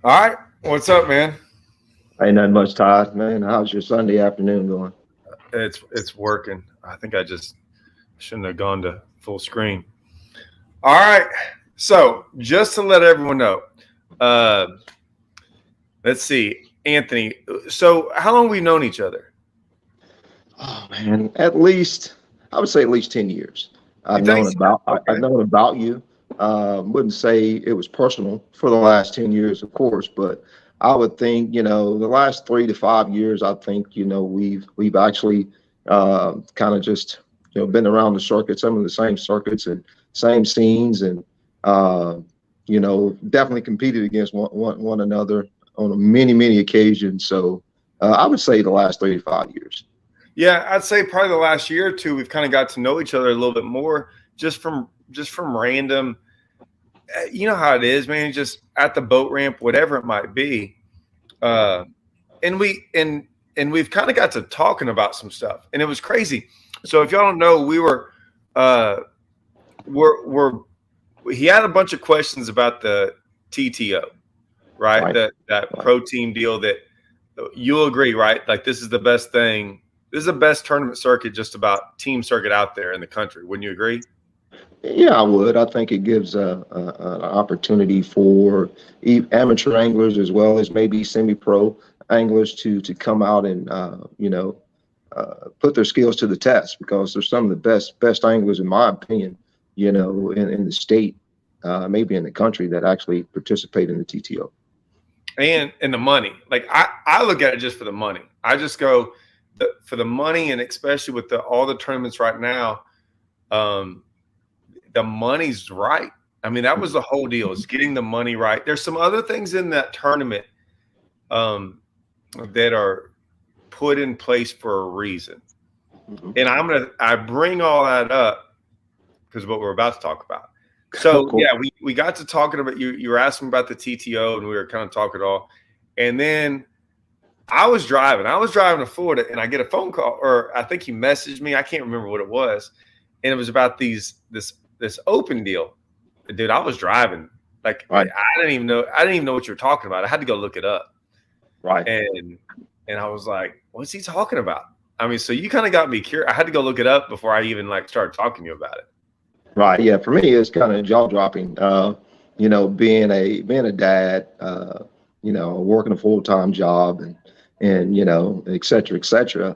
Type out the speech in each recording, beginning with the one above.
All right. What's up, man? Ain't nothing much, Todd. Man, how's your Sunday afternoon going? It's working. I think I just shouldn't have gone to full screen. All right. So just to let everyone know, uh, let's see, Anthony. So how long we known each other? Oh man, I would say at least 10 years. You think so? I've Okay. known about you. Wouldn't say it was personal for the last 10 years, of course, but I would think the last 3 to 5 years. I think we've actually kind of just been around the circuit, some of the same circuits and same scenes, and uh, definitely competed against one another on many occasions. So I would say the last 3 to 5 years. Yeah, I'd say probably the last year or two we've kind of got to know each other a little bit more just from random. You know how it is, man. Just at the boat ramp, whatever it might be. Uh, and we've kind of got to talking about some stuff, and it was crazy. So if y'all don't know, uh we're he had a bunch of questions about the TTO, right? Right. That Right. pro team deal that you'll agree, right? Like this is the best thing. This is the best tournament circuit, just about team circuit out there in the country. Wouldn't you agree? Yeah, I would. I think it gives an opportunity for amateur anglers as well as maybe semi-pro anglers to come out and put their skills to the test because they're some of the best anglers in my opinion, in the state, maybe in the country that actually participate in the TTO. And the money. Like I look at it just for the money. I just go for the money, and especially with all the tournaments right now. Um, the money's right. I mean, that was the whole deal, is getting the money right. There's some other things in that tournament um, that are put in place for a reason. Mhm. And I bring all that up because what we're about to talk about. Of So course. yeah, we got to talking about you were asking about the TTO, and we were kind of talking it all. And then I was driving to Florida, and I get a phone call, or I think he messaged me. I can't remember what it was. And it was about this open deal. Dude, I was driving. Like Right. I didn't even know what you were talking about. I had to go look it up. Right. And I was like, what's he talking about? I mean, so you kind of got me curious. I had to go look it up before I even like started talking to you about it. Right. Yeah. For me, it's kind of jaw dropping. Being a dad, working a full time job, and et cetera, et cetera.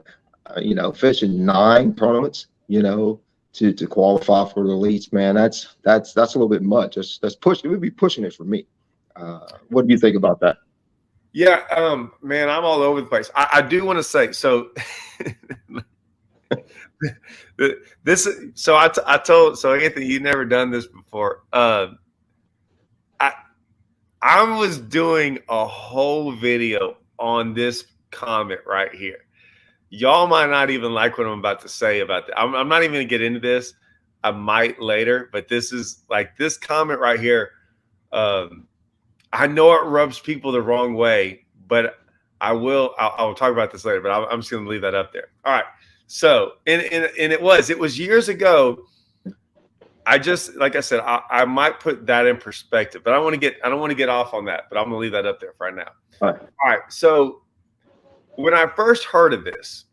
Fishing 9 tournaments, to qualify for the elites, man. That's a little bit much. That's push. It would be pushing it for me. What do you think about that? Yeah, man, I'm all over the place. I do want to say so. this so I told so Anthony, you never done this before. I I was doing a whole video on this comment right here. Y'all might not even like what I'm about to say about that. I'm not even gonna get into this. I might later, but this is like this comment right here. Um, I know it rubs people the wrong way, but I will talk about this later. But I'm just gonna leave that up there. All right. So and it was years ago. I just like I said, I might put that in perspective, but I don't want to get off on that, but I'm gonna leave that up there for right now. All right. All right. So when I first heard of this,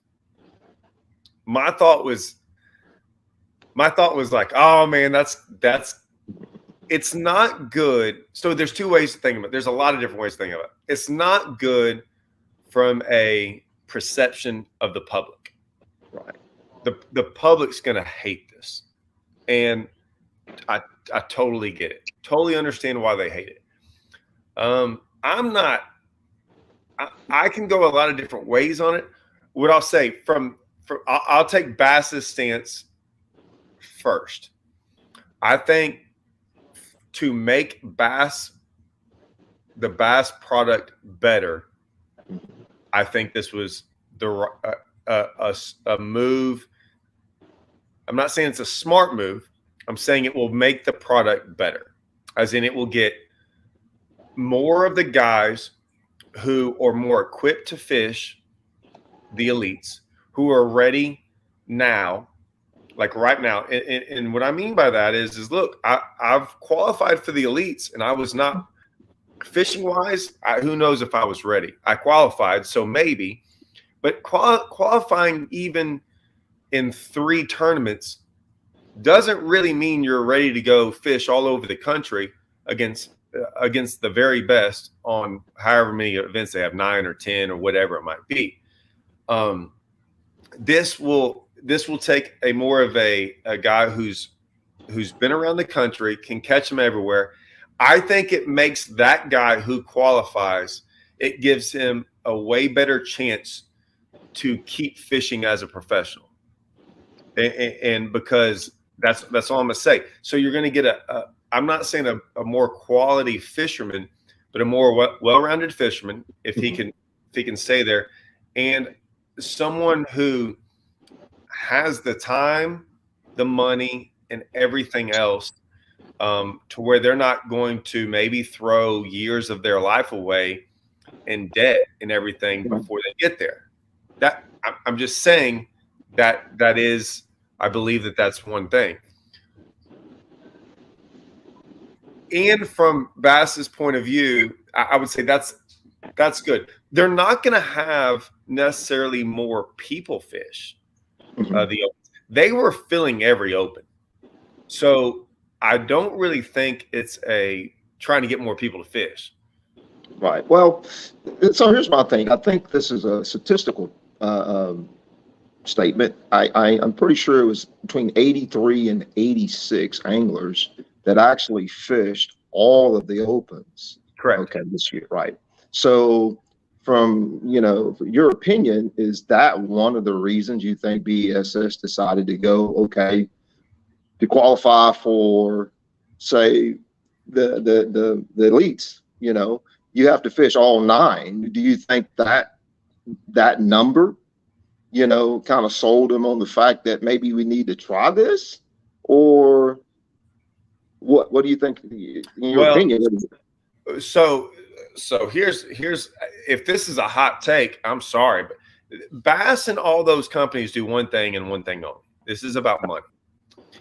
my thought was like, oh man, that's it's not good. So there's two ways to think of it. There's a lot of different ways to think of it. It's not good from a perception of the public. Right. The public's gonna hate this. And I I totally get it. Totally understand why they hate it. I'm not. I can go a lot of different ways on it. What I'll say from I'll take Bass's stance first. I think to make the Bass product better, I think this was a move. I'm not saying it's a smart move. I'm saying it will make the product better, as in it will get more of the guys who are more equipped to fish the elites, who are ready now, like right now. And what I mean by that is look, I've qualified for the elites, and I was not Fishing wise, who knows if I was ready? I qualified, so maybe, but qualifying even in 3 tournaments doesn't really mean you're ready to go fish all over the country against the very best on however many events they have, 9 or 10 or whatever it might be. This will take a more of a guy who's been around the country, can catch them everywhere. I think it makes that guy who qualifies, it gives him a way better chance to keep fishing as a professional. And because that's all I'm gonna say. So you're gonna get I'm not saying a more quality fisherman, but a more well-rounded fisherman if he can stay there, and someone who has the time, the money, and everything else to where they're not going to maybe throw years of their life away in debt and everything before they get there. That I'm just saying that is, I believe that's one thing. And from Bass's point of view, I would say that's good. They're not going to have necessarily more people fish the Opens. They were filling every Open, so I don't really think it's trying to get more people to fish. Right. Well, so here's my thing. I think this is a statistical statement. I'm pretty sure it was between 83 and 86 anglers that actually fished all of the Opens. Correct. Okay, this year, right? So, from your opinion, is that one of the reasons you think BSS decided to go to qualify for, say, the elites? You have to fish all 9. Do you think that number, kind of sold them on the fact that maybe we need to try this, or what do you think in your opinion? So here's if this is a hot take, I'm sorry, but Bass and all those companies do one thing and one thing only. This is about money.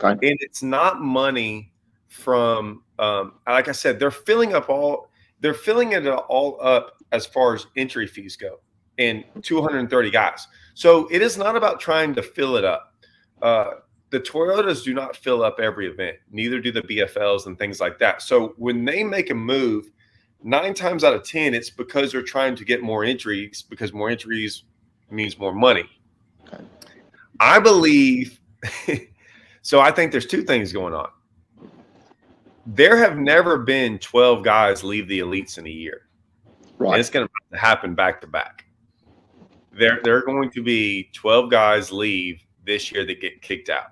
Okay. And it's not money from like I said, they're filling it all up as far as entry fees go, and 230 guys. So it is not about trying to fill it up. The Toyotas do not fill up every event. Neither do the BFLs and things like that. So when they make a move, 9 times out of 10, it's because they're trying to get more entries, because more entries means more money. Okay. I believe so. I think there's 2 things going on. There have never been 12 guys leave the elites in a year. Right. And it's going to happen back to back. There are going to be 12 guys leave this year that get kicked out.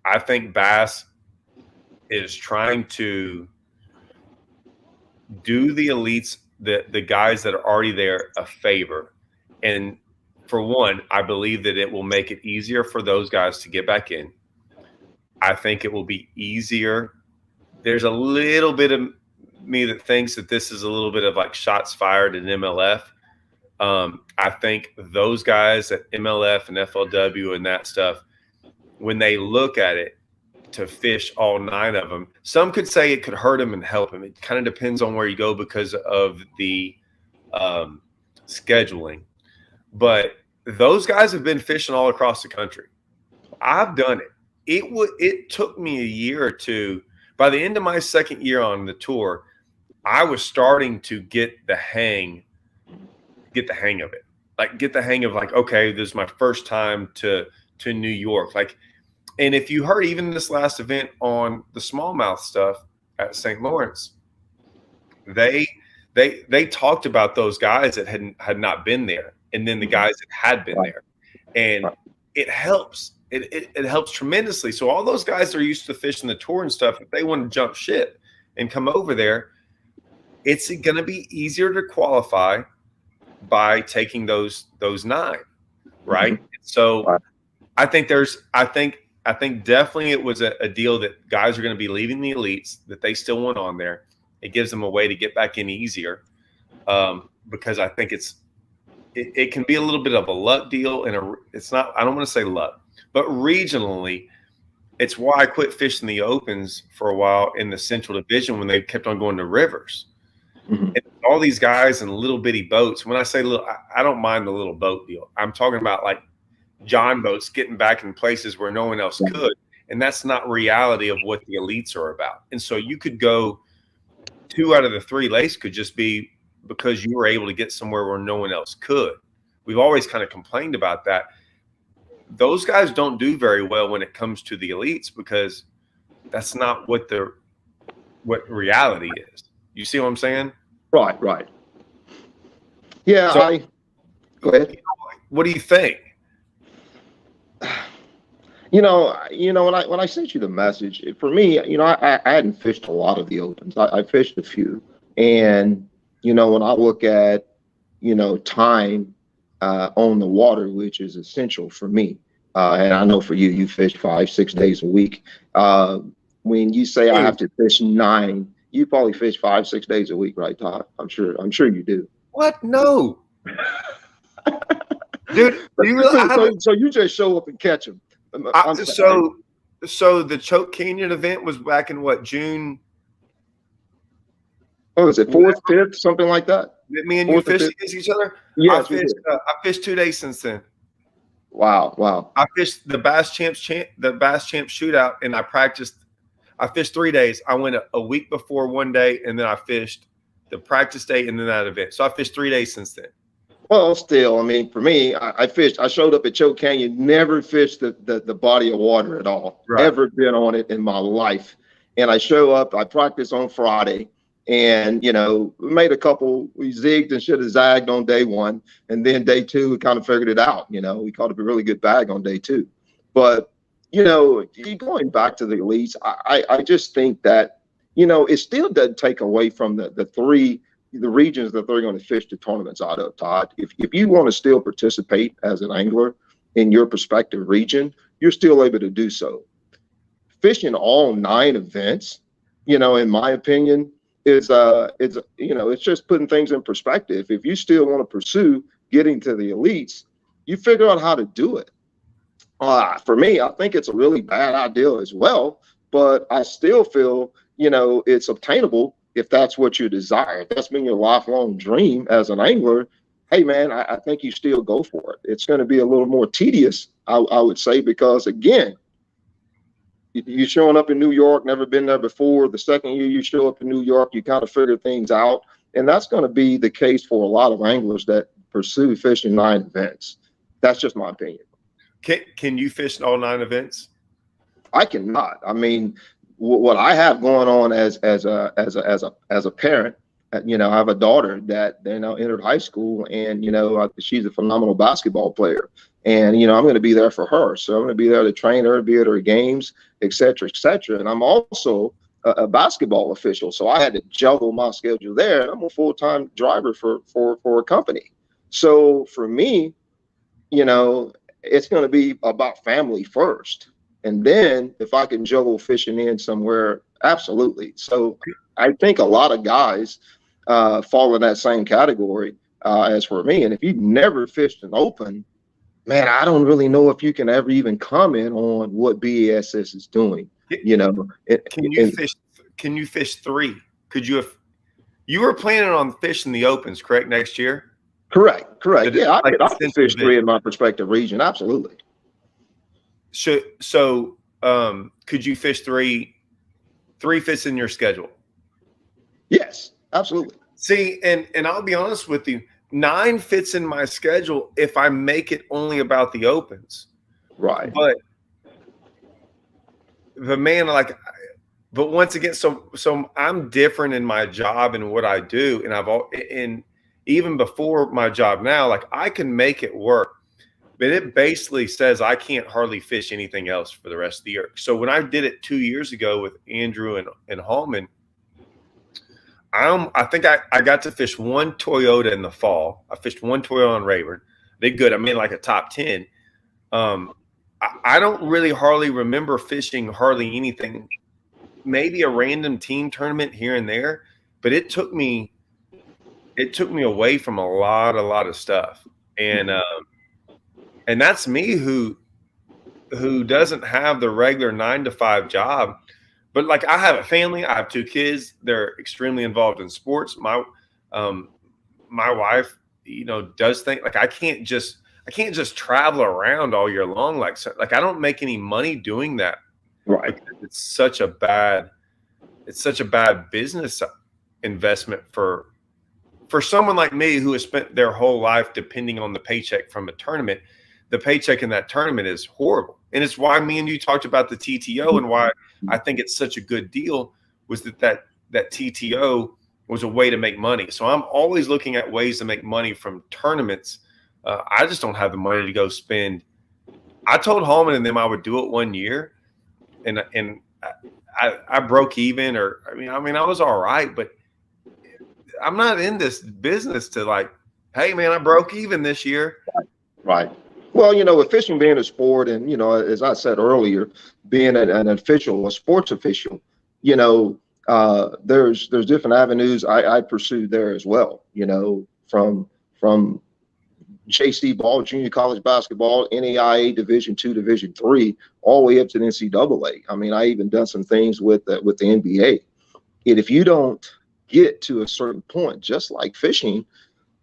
I think Bass is trying to do the elites, the guys that are already there, a favor. And for one, I believe that it will make it easier for those guys to get back in. I think it will be easier. There's a little bit of me that thinks that this is a little bit of like shots fired in MLF. I think those guys at MLF and FLW and that stuff, when they look at it to fish all 9 of them, some could say it could hurt them and help them. It kind of depends on where you go because of the scheduling. But those guys have been fishing all across the country. I've done it. It took me a year or 2. By the end of my 2nd year on the tour, I was starting to get the hang of it. Like get the hang of like, okay, this is my first time to New York. Like, and if you heard even this last event on the smallmouth stuff at St. Lawrence, they talked about those guys that had not been there, and then the guys that had been there, and it helps. It helps tremendously. So all those guys that are used to fishing the tour and stuff, if they want to jump ship and come over there, it's going to be easier to qualify by taking those 9, right? So I think definitely it was a deal that guys are going to be leaving the elites that they still want on there. It gives them a way to get back in easier, because I think it can be a little bit of a luck deal, and it's not. I don't want to say luck, but regionally, it's why I quit fishing the Opens for a while in the Central Division when they kept on going to rivers. Mhm. And all these guys in little bitty boats. When I say little, I don't mind the little boat deal. I'm talking about like John boats getting back in places where no one else Right. could. And that's not reality of what the elites are about. And so you could go 2 out of the 3 lace could just be because you were able to get somewhere where no one else could. We've always kind of complained about that. Those guys don't do very well when it comes to the elites because that's not what reality is. You see what I'm saying? Right. Right. Yeah. So, I go ahead. what do you think? When I sent you the message, for me, I hadn't fished a lot of the opens. I fished a few, and when I look at time on the water, which is essential for me, and I know for you, you fish 5, 6 days a week. Uh, when you say I have Dude, to fish 9, you probably fish 5, 6 days a week, right, Todd? I'm sure. I'm sure you do. what? No, dude. Do you really? I haven't. So you just show up and catch them. I'm sorry. So the Choke Canyon event was back in what, June? Oh, is it fourth, Whatever. fifth, something like that? Did me and you Fourth or fished fifth? against each other? Yes, we did. I fished 2 days since then. Wow, wow. I fished the the Bass Champs shootout, and I practiced. I fished 3 days. I went a week before one day, and then I fished the practice day, and then that event. So I fished 3 days since then. Well, still, I mean, for me, I fished. I showed up at Choke Canyon, never fished the body of water at all. Right. Ever been on it in my life. And I show up. I practice on Friday, and we made a couple. We zigged and should have zagged on day one, and then day two, we kind of figured it out. We caught up a really good bag on day two. But going back to the elites, I just think that it still doesn't take away from the regions that they're going to fish the tournaments out of, Todd. If you want to still participate as an angler in your prospective region, you're still able to do so. Fishing all 9 events, in my opinion, it's just putting things in perspective. If you still want to pursue getting to the elites, you figure out how to do it. For me, I think it's a really bad idea as well, but I still feel, it's obtainable if that's what you desire. If that's been your lifelong dream as an angler, hey, man, I think you still go for it. It's going to be a little more tedious, I would say, because, again, you showing up in New York, never been there before. The second year you show up in New York, you kind of figure things out. And that's going to be the case for a lot of anglers that pursue fishing 9 events. That's just my opinion. Can you fish all 9 events? I cannot. I mean, what I have going on as a parent, I have a daughter that entered high school, and she's a phenomenal basketball player, and I'm going to be there for her. So I'm going to be there to train her, be at her games, et cetera, et cetera. And I'm also a basketball official, so I had to juggle my schedule there. And I'm a full-time driver for a company. So for me, it's going to be about family first. And then if I can juggle fishing in somewhere, absolutely. So I think a lot of guys fall in that same category as for me. And if you've never fished an open, man, I don't really know if you can ever even comment on what BASS is doing. Can you fish 3? Could you have? You were planning on fishing the opens, correct? Next year. Correct. Yeah, I could fish 3 in my prospective region. Absolutely. So could you fish 3 fits in your schedule? Yes, absolutely. See, and I'll be honest with you, 9 fits in my schedule if I make it only about the opens. Right. But but once again, so I'm different in my job and what I do, and even before my job now, like I can make it work. But it basically says I can't hardly fish anything else for the rest of the year. So when I did it 2 years ago with Andrew and Hallman, I think I got to fish 1 Toyota in the fall. I fished 1 Toyota on Rayburn. They good. I made like a top 10. I don't really hardly remember fishing hardly anything. Maybe a random team tournament here and there, but it took me away from a lot of stuff. And that's me who doesn't have the regular 9 to 5 job. but like I have a family, I have 2 kids. They're extremely involved in sports. Um, my wife, does think like I can't just travel around all year long. Like, so, like I don't make any money doing that Right. because it's such a bad business investment for someone like me who has spent their whole life depending on the paycheck from a tournament. The paycheck in that tournament is horrible. And it's why me and you talked about the TTO, and why I think it's such a good deal was that TTO was a way to make money. So I'm always looking at ways to make money from tournaments. I just don't have the money to go spend. I told Holman and them I would do it one year, and I broke even, or I was all right, but I'm not in this business to like, hey man, I broke even this year. Right. Well, with fishing being a sport, and as I said earlier, being an official, a sports official, there's different avenues I pursue there as well. From JC ball, junior college basketball, NAIA Division II, Division III, all the way up to the NCAA. I mean, I even done some things with the NBA. And if you don't get to a certain point, just like fishing,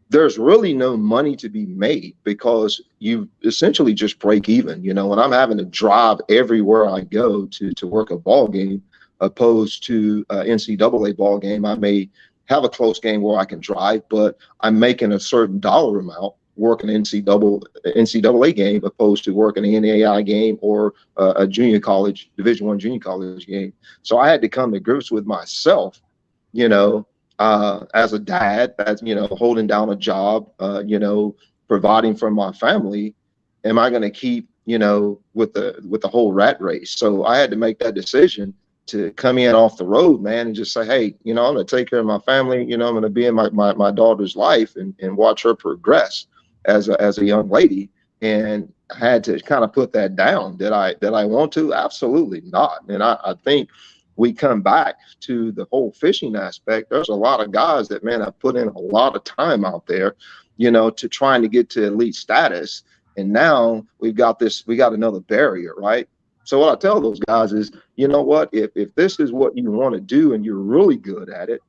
there's really no money to be made because you essentially just break even. When I'm having to drive everywhere I go to work a ball game, opposed to NCAA ball game, I may have a close game where I can drive, but I'm making a certain dollar amount working an NCAA game opposed to working an NAI game or a junior college, Division I junior college game. So I had to come to grips with myself, you know, as a dad, as holding down a job, providing for my family. Am I going to keep, with the whole rat race? So I had to make that decision to come in off the road, man, and just say, hey, I'm going to take care of my family. I'm going to be in my daughter's life and watch her progress as a young lady. And I had to kind of put that down. Did I want to? Absolutely not. And I think we come back to the whole fishing aspect. There's a lot of guys that, man, have put in a lot of time out there, to trying to get to elite status. And now we got another barrier, right? So what I tell those guys is, you know what, if this is what you want to do and you're really good at it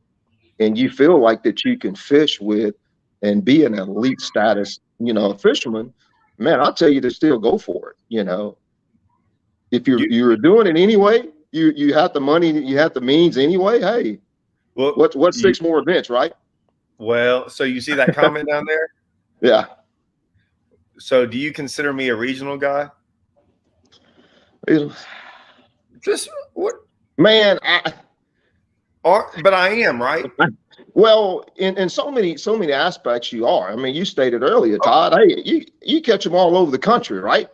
and you feel like that you can fish with and be an elite status, fisherman, man, I'll tell you to still go for it. If You you're doing it anyway, you have the money, you have the means anyway. Hey, well, what's you, 6 more events, right? well, so you see that comment down there. Yeah. So do you consider me a regional guy? Just what? Man, But I am, right? well, in so many aspects you are. I mean, you stated earlier, Oh, Todd. Hey, you catch them all over the country, right?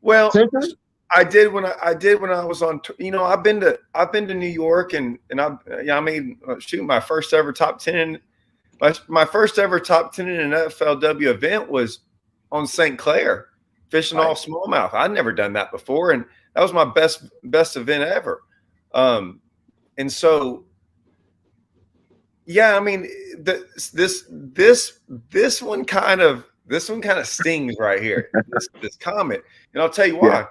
well, Essentially? I did when I was on. I've been to New York, and I made shoot my first ever top 10. My first ever top 10 in an FLW event was on St. Clair, fishing Right. off smallmouth. I'd never done that before, and that was my best event ever. And so, yeah, I mean, this one kind of stings right here. This comment, and I'll tell you Yeah. why.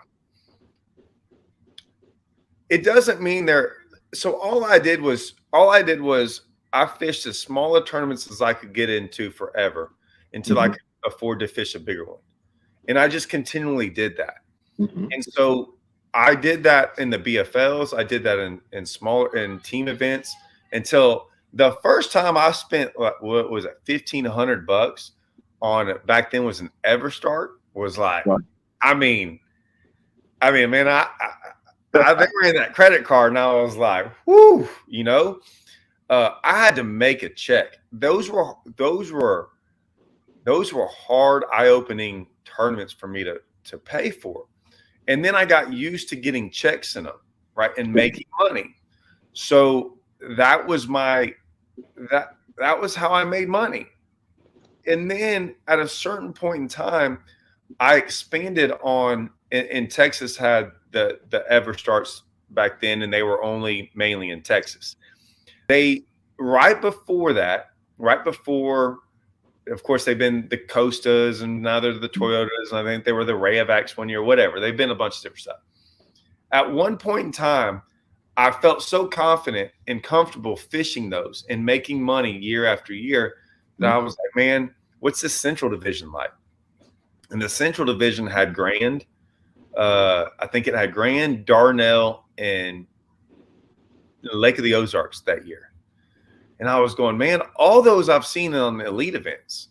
It doesn't mean they're. So all I did was I fished as small a tournaments as I could get into forever until I Hmm. could afford to fish a bigger one. And I just continually did that. Hmm. And so I did that in the BFLs. I did that in smaller in team events until the first time I spent what was it, $1,500 on it back then was an Everstart was like, Right. I mean, man, I they ran that credit card and I was like, whoo, I had to make a check. Those were hard, eye-opening tournaments for me to pay for. And then I got used to getting checks in them, right, and making money. So that was that was how I made money. And then at a certain point in time, I expanded on. And Texas had the Everstarts back then, and they were only mainly in Texas. They right before that, right before of course, they've been the Costas, and now they're the Toyotas, and I think they were the Rayovacs one year, whatever. They've been a bunch of different stuff. At one point in time, I felt so confident and comfortable fishing those and making money year after year that I was like, man, what's this Central Division like? And the Central Division had Grand. I think it had Grand, Darnell, and Lake of the Ozarks that year. And I was going, man, all those I've seen on the elite events.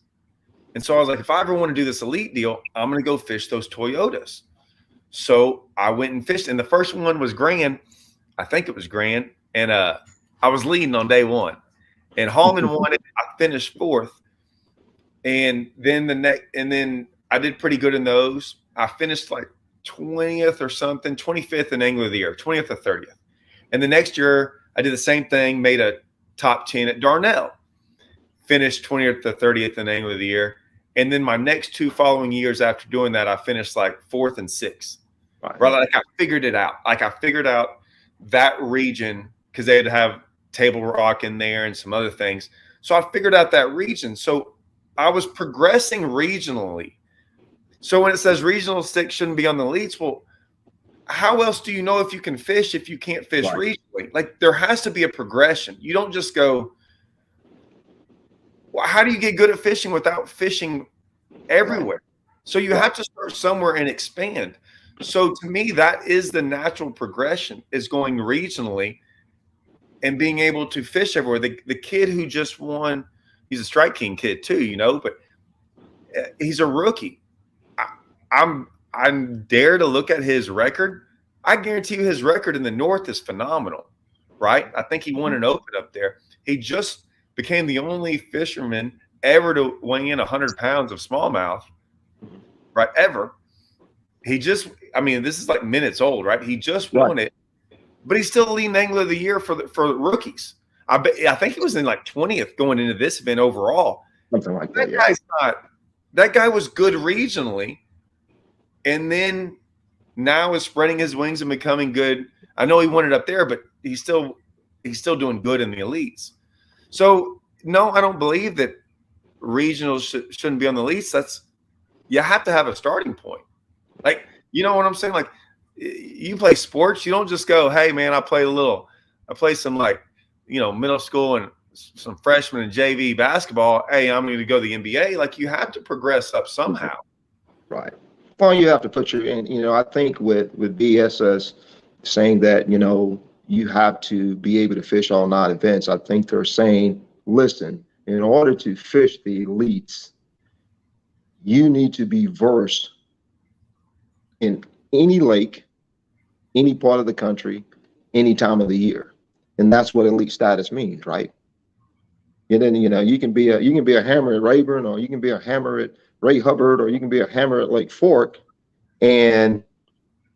And so I was like, if I ever want to do this elite deal, I'm going to go fish those Toyotas. So I went and fished. And the first one was Grand. I think it was Grand. And I was leading on day one. And Hallman won it. I finished fourth. And then I did pretty good in those. I finished like 20th or something, 25th in Angler of the Year, 20th or 30th. And the next year I did the same thing, made a top 10 at Darnell, finished 20th or 30th in Angler of the Year. And then my next two following years after doing that, I finished like fourth and sixth. Right. Like I figured it out. Like I figured out that region because they'd have Table Rock in there and some other things. So I figured out that region. So I was progressing regionally. So when it says regional six shouldn't be on the elites, well, how else do you know if you can fish if you can't fish regionally? Like there has to be a progression. You don't just go, well, how do you get good at fishing without fishing everywhere? So you have to start somewhere and expand. So to me, that is the natural progression, is going regionally and being able to fish everywhere. The kid who just won, he's a Strike King kid too, but he's a rookie. I dare to look at his record. I guarantee you his record in the North is phenomenal, right? I think he won an Open up there. He just became the only fisherman ever to weigh in 100 pounds of smallmouth, right? Ever. This is like minutes old, right? He just won it, but he's still leading Angler of the Year for rookies. I think he was in like 20th going into this event overall. Something like that. That guy was good regionally, and then now is spreading his wings and becoming good. I know he won it up there, but he's still doing good in the elites. So no, I don't believe that regionals shouldn't be on the elites. You have to have a starting point. Like, you know what I'm saying? Like, you play sports, you don't just go, hey man, I play some like, middle school and some freshmen and JV basketball. Hey, I'm going to go to the NBA. Like, you have to progress up somehow. Right. Well, you have to put I think with BSS saying that, you have to be able to fish all 9 events. I think they're saying, listen, in order to fish the elites, you need to be versed in any lake, any part of the country, any time of the year. And that's what elite status means, right? And then, you can be a hammer at Rayburn, or you can be a hammer at Ray Hubbard, or you can be a hammer at Lake Fork and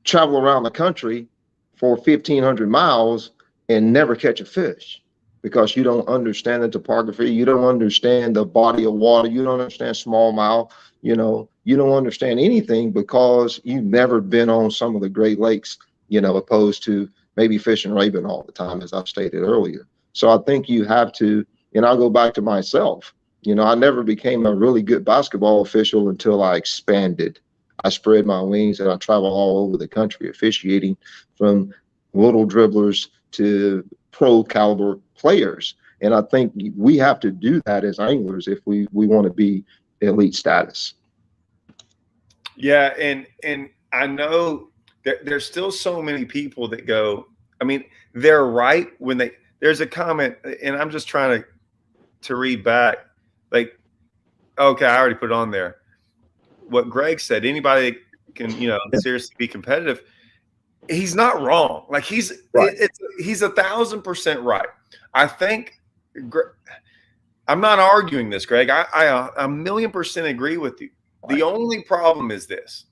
travel around the country for 1,500 miles and never catch a fish because you don't understand the topography. You don't understand the body of water. You don't understand smallmouth. You don't understand anything because you've never been on some of the Great Lakes, opposed to maybe fishing Rayburn all the time, as I've stated earlier. So I think you have to, and I'll go back to myself. I never became a really good basketball official until I expanded. I spread my wings and I travel all over the country officiating, from little dribblers to pro caliber players. And I think we have to do that as anglers if we want to be elite status. Yeah. And I know there's still so many people that go, they're right when there's a comment, and I'm just trying to read back. Like, okay, I already put it on there. What Greg said, anybody can, seriously be competitive. He's not wrong. Like he's 1,000% right. I think I'm not arguing this, Greg. I 1,000,000% agree with you. Right. The only problem is this,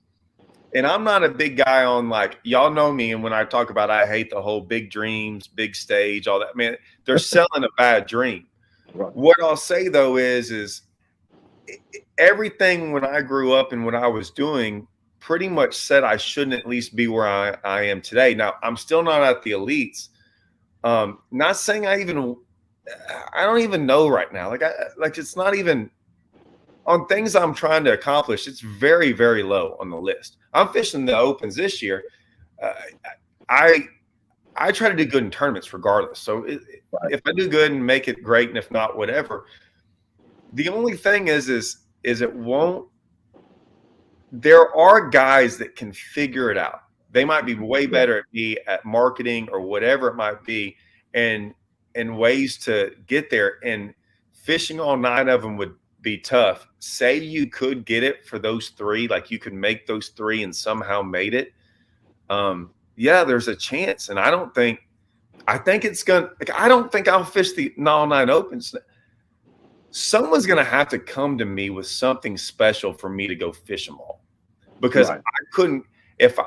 and I'm not a big guy on, like, y'all know me, and when I talk about I hate the whole big dreams, big stage, all that, man, they're selling a bad dream. Right. What I'll say though is everything when I grew up and what I was doing pretty much said I shouldn't at least be where I am today. Now, I'm still not at the elites. Not saying I don't even know right now. Like it's not even on things I'm trying to accomplish. It's very, very low on the list. I'm fishing the Opens this year. I try to do good in tournaments regardless. So Right. if I do good and make it great, and if not, whatever. The only thing is it won't. There are guys that can figure it out. They might be way Yeah. better at me at marketing or whatever it might be, and ways to get there. And fishing all 9 of them would be tough. Say you could get it for those 3, like you could make those 3 and somehow made it. Yeah, there's a chance. And I think it's gonna. Like, I don't think I'll fish the all 9 opens. Someone's gonna have to come to me with something special for me to go fish them all, because Right. I couldn't. If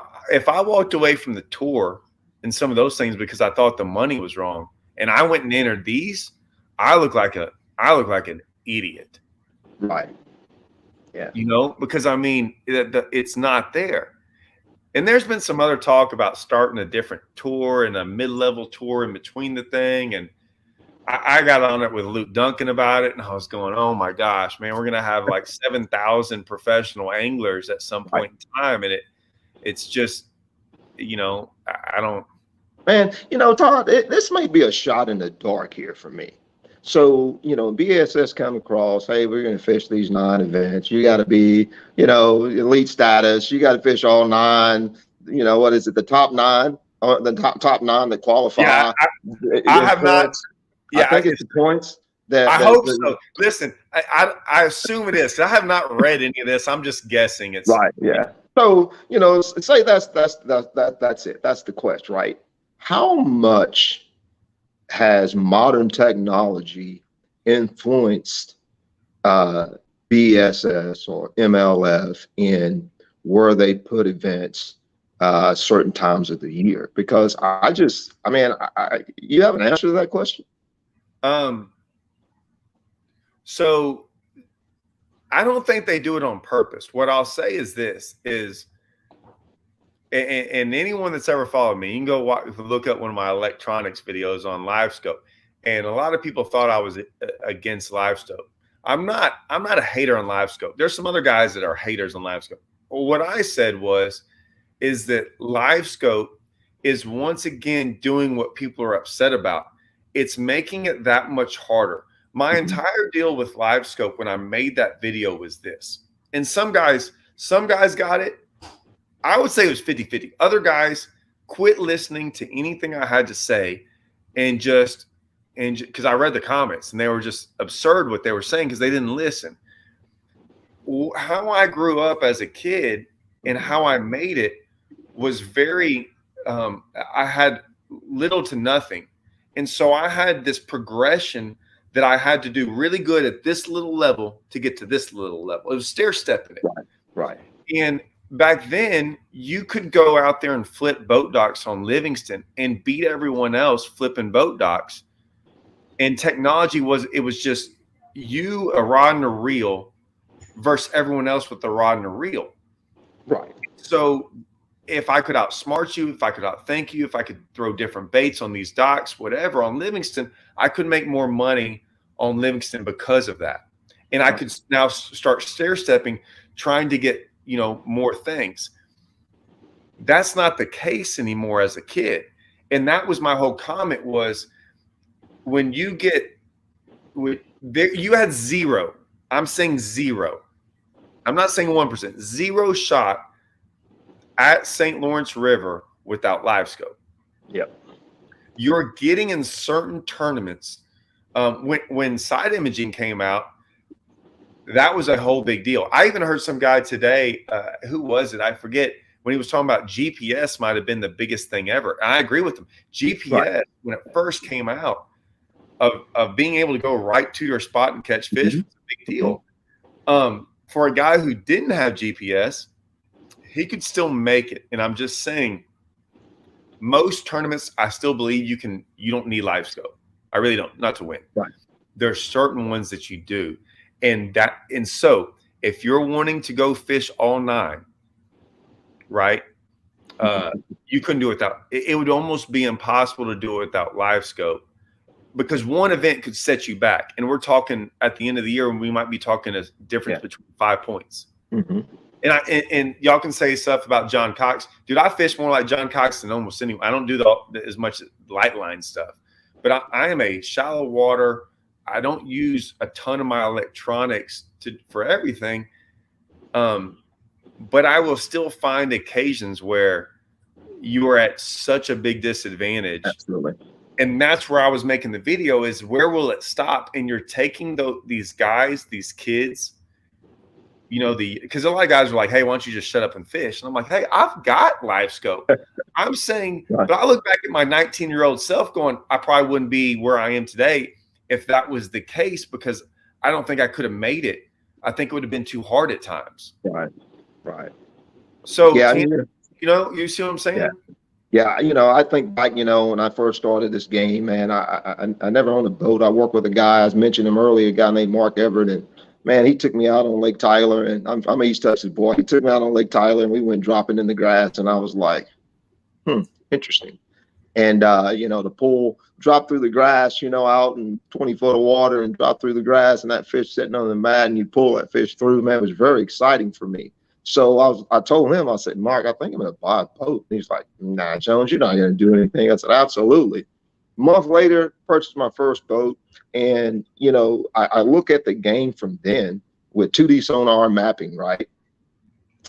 I walked away from the tour and some of those things because I thought the money was wrong, and I went and entered these, I look like an idiot. Right. Yeah. Because I mean, it's not there. And there's been some other talk about starting a different tour and a mid-level tour in between the thing. And I got on it with Luke Duncan about it, and I was going, "Oh my gosh, man, we're gonna have like 7,000 professional anglers at some Right. point in time," and it's just, I don't. Man, Todd, this may be a shot in the dark here for me. So, BSS come across, hey, we're going to fish these 9 events. You got to be, elite status. You got to fish all 9. What is it? The top 9, or the top 9 that Yeah, qualify. I The have not. points. I Yeah, think it's the points that I that, hope that so. Listen, I assume it is. I have not read any of this. I'm just guessing. It's Right. Yeah. So, say that's it. That's the quest, right? How much has modern technology influenced uh, BSS or MLF in where they put events certain times of the year? Because I mean, you have an answer to that question? um. So I don't think they do it on purpose. What I'll say is this is, and anyone that's ever followed me, you can go look up one of my electronics videos on LiveScope. And a lot of people thought I was against LiveScope. I'm not. I'm not a hater on LiveScope. There's some other guys that are haters on LiveScope. Well, what I said is that LiveScope is once again doing what people are upset about. It's making it that much harder. My Mhm. entire deal with LiveScope when I made that video was this. And some guys got it. I would say it was 50-50. Other guys quit listening to anything I had to say, and because I read the comments and they were just absurd what they were saying because they didn't listen. How I grew up as a kid and how I made it was very, I had little to nothing. And so I had this progression that I had to do really good at this little level to get to this little level. It was stair stepping it. Right. Right. And back then, you could go out there and flip boat docks on Livingston and beat everyone else flipping boat docks. And technology it was just you, a rod and a reel, versus everyone else with the rod and a reel. Right. So if I could outsmart you, if I could outthink you, if I could throw different baits on these docks, whatever, on Livingston, I could make more money on Livingston because of that. And I could now start stair stepping, trying to get, more things. That's not the case anymore as a kid. And that was my whole comment was when you you had zero. I'm saying zero. I'm not saying 1%, 0 shot at St. Lawrence River without LiveScope. Yep. You're getting in certain tournaments. When side imaging came out, that was a whole big deal. I even heard some guy today, who was it? I forget, when he was talking about GPS might have been the biggest thing ever. And I agree with him. GPS, Right. when it first came out, of being able to go right to your spot and catch fish was a big deal. For a guy who didn't have GPS, he could still make it. And I'm just saying, most tournaments, I still believe you don't need LiveScope. I really don't, not to win. Right. There's certain ones that you do. And so if you're wanting to go fish all 9, right? You couldn't do it without. It would almost be impossible to do it without LiveScope, because one event could set you back. And we're talking at the end of the year, we might be talking a difference between 5 points. Mm-hmm. and y'all can say stuff about John Cox, dude. I fish more like John Cox than almost anyone. I don't do as much light line stuff, but I am a shallow water. I don't use a ton of my electronics for everything, but I will still find occasions where you are at such a big disadvantage. Absolutely. And that's where I was making the video is where will it stop? And you're taking these guys, these kids, because a lot of guys are like, hey, why don't you just shut up and fish? And I'm like, hey, I've got live scope. I'm saying, Right. but I look back at my 19-year-old self going, I probably wouldn't be where I am today if that was the case, because I don't think I could have made it. I think it would have been too hard at times. Right. Right. So, Yeah. you see what I'm saying? Yeah. I think back, when I first started this game, man, I never owned a boat. I worked with a guy, I mentioned him earlier, a guy named Mark Everett, and man, he took me out on Lake Tyler, and I'm an East Texas boy. He took me out on Lake Tyler, and we went dropping in the grass, and I was like, interesting. And, the pool dropped through the grass, out in 20 foot of water and dropped through the grass, and that fish sitting on the mat, and you pull that fish through, man, it was very exciting for me. So I told him, I said, Mark, I think I'm going to buy a boat. And he's like, nah, Jones, you're not going to do anything. I said, absolutely. A month later, purchased my first boat. And, I look at the game from then with 2D sonar mapping, right?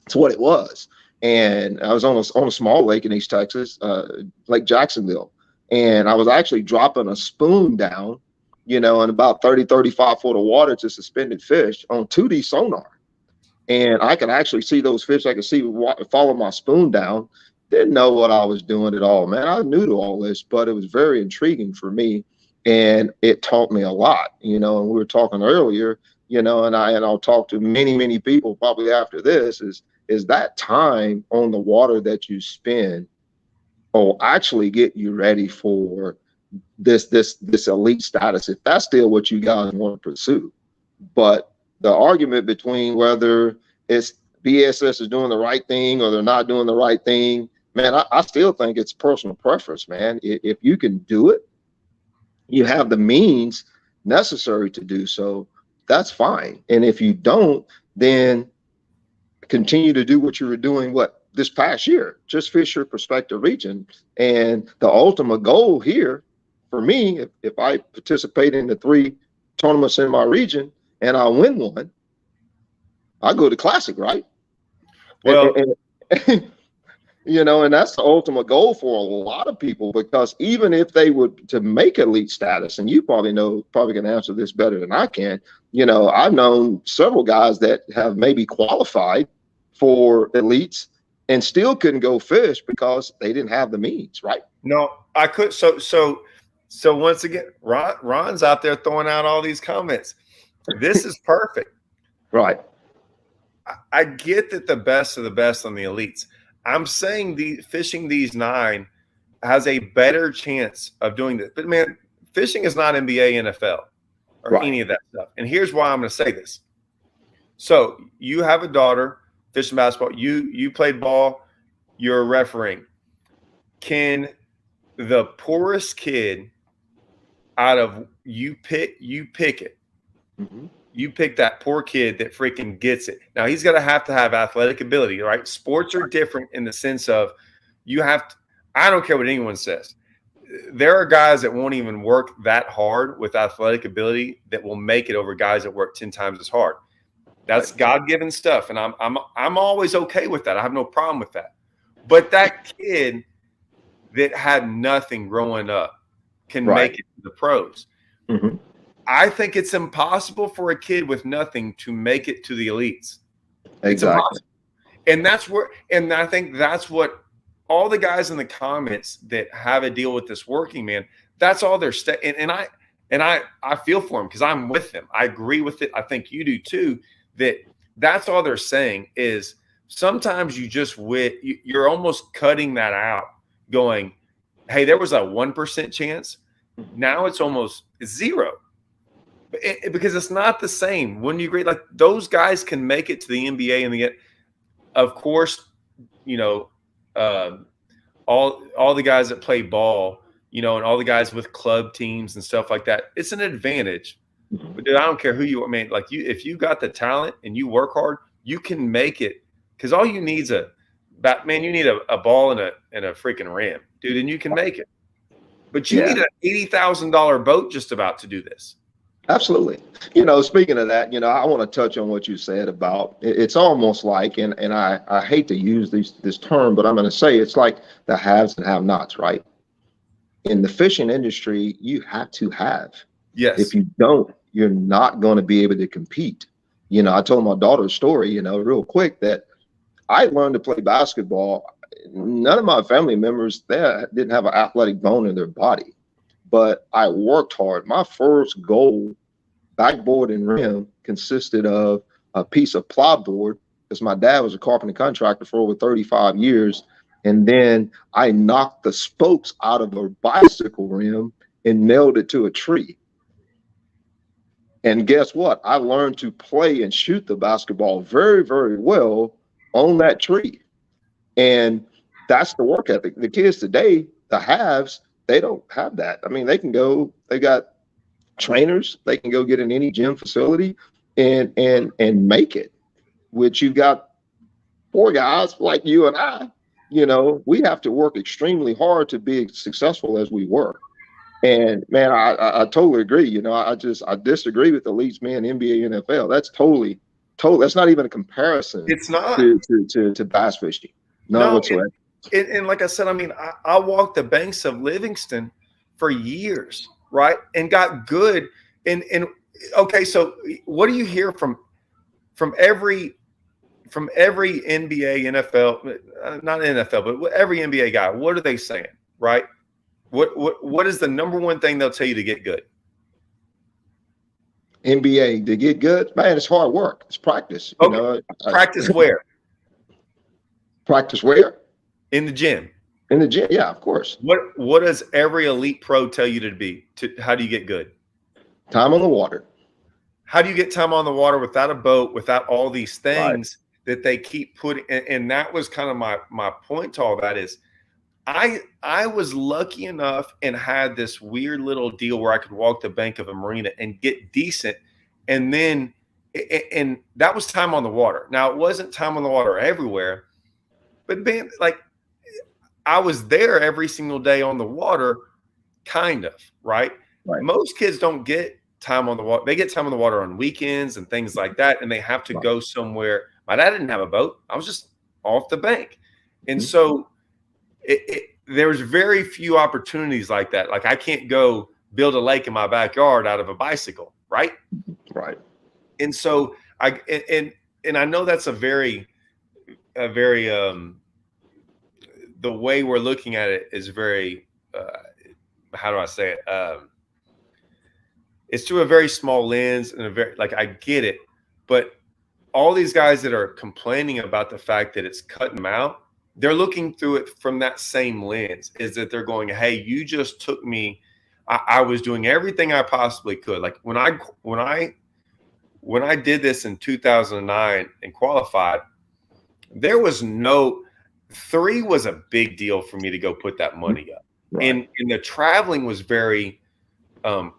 It's what it was. And I was on a small lake in East Texas, Lake Jacksonville. And I was actually dropping a spoon down, in about 30, 35 foot of water to suspended fish on 2D sonar. And I could actually see those fish. I could follow my spoon down. Didn't know what I was doing at all, man. I knew to all this, but it was very intriguing for me. And it taught me a lot, and we were talking earlier, and I'll talk to many, many people probably after this is that time on the water that you spend will actually get you ready for this elite status, if that's still what you guys want to pursue. But the argument between whether it's BSS is doing the right thing or they're not doing the right thing, man, I still think it's personal preference, man. If you can do it, you have the means necessary to do so, that's fine. And if you don't, then continue to do what you were doing this past year, just fish your prospective region. And the ultimate goal here for me, if I participate in the 3 tournaments in my region and I win one, I go to Classic, right? Well, and that's the ultimate goal for a lot of people, because even if they would to make elite status, and you probably can answer this better than I can, I've known several guys that have maybe qualified for elites and still couldn't go fish because they didn't have the means, right? No, I could. So once again, Ron's out there throwing out all these comments. This is perfect. Right. I get that the best of the best on the elites. I'm saying fishing these 9 has a better chance of doing this. But man, fishing is not NBA, NFL, or any of that stuff. And here's why I'm going to say this. So you have a daughter fishing basketball. You played ball. You're refereeing. Can the poorest kid out of you pick it? Mm-hmm. You pick that poor kid that freaking gets it. Now he's going to have athletic ability, right? Sports are different in the sense of you have to, I don't care what anyone says. There are guys that won't even work that hard with athletic ability that will make it over guys that work 10 times as hard. That's God-given stuff. And I'm always okay with that. I have no problem with that. But that kid that had nothing growing up can make it to the pros. Mm-hmm. I think it's impossible for a kid with nothing to make it to the elites. Exactly. And I think that's what all the guys in the comments that have a deal with this working, man, that's all they're and I feel for them because I'm with them. I agree with it. I think you do too, that's all they're saying is sometimes you're almost cutting that out going, hey, there was a 1% chance. Now it's almost 0. Because it's not the same. Wouldn't you agree? Like those guys can make it to the NBA and of course, all the guys that play ball, and all the guys with club teams and stuff like that. It's an advantage. But dude, I don't care who you are, man. Like if you got the talent and you work hard, you can make it because all you need is man, you need a ball and a freaking rim, dude, and you can make it. But you Yeah, need an $80,000 boat just about to do this. absolutely. Speaking of that, I want to touch on what you said about it's almost like, and I hate to use this term, but I'm going to say it's like the haves and have-nots, right? In the fishing industry, you have to have. If Yes. you don't, you're not going to be able to compete. I told my daughter's story, real quick, that I learned to play basketball. None of my family members there didn't have an athletic bone in their body, but I worked hard. My first goal, backboard and rim, consisted of a piece of plyboard because my dad was a carpenter contractor for over 35 years. And then I knocked the spokes out of a bicycle rim and nailed it to a tree. And guess what? I learned to play and shoot the basketball very, very well on that tree. And that's the work ethic. The kids today, the haves, they don't have that. I mean, they got trainers, they can go get in any gym facility and make it. Which you've got poor guys like you and I, we have to work extremely hard to be as successful as we were. And man, I totally agree. I disagree with the leads, man, NBA, NFL. That's totally. That's not even a comparison It's not. to bass fishing, none No, whatsoever. and like I said, I mean, I walked the banks of Livingston for years, right, and got good. And okay, so what do you hear from every NBA, NFL, not NFL, but every NBA guy? What are they saying, right? What is the number one thing they'll tell you to get good? NBA to get good, man, it's hard work. It's practice. Okay, practice where? Practice where? In the gym. In the gym, yeah, of course. What does every elite pro tell you to be? How do you get good? Time on the water. How do you get time on the water without a boat, without all these things Right. that they keep putting? And that was kind of my point to all that is I was lucky enough and had this weird little deal where I could walk the bank of a marina and get decent. And then, and that was time on the water. Now, it wasn't time on the water everywhere, but man, like I was there every single day on the water, kind of, right? Right. Most kids don't get time on the water. They get time on the water on weekends and things like that, and they have to go somewhere. My dad didn't have a boat. I was just off the bank. And so there's very few opportunities like that. Like I can't go build a lake in my backyard out of a bicycle, right? Right. And so and I know that's a very the way we're looking at it is very how do I say it? It's through a very small lens and a very like I get it, but all these guys that are complaining about the fact that it's cutting them out, they're looking through it from that same lens. Is that they're going, hey, you just took me. I was doing everything I possibly could. Like when I did this in 2009 and qualified, there was no 3 was a big deal for me to go put that money up. Right. And the traveling was very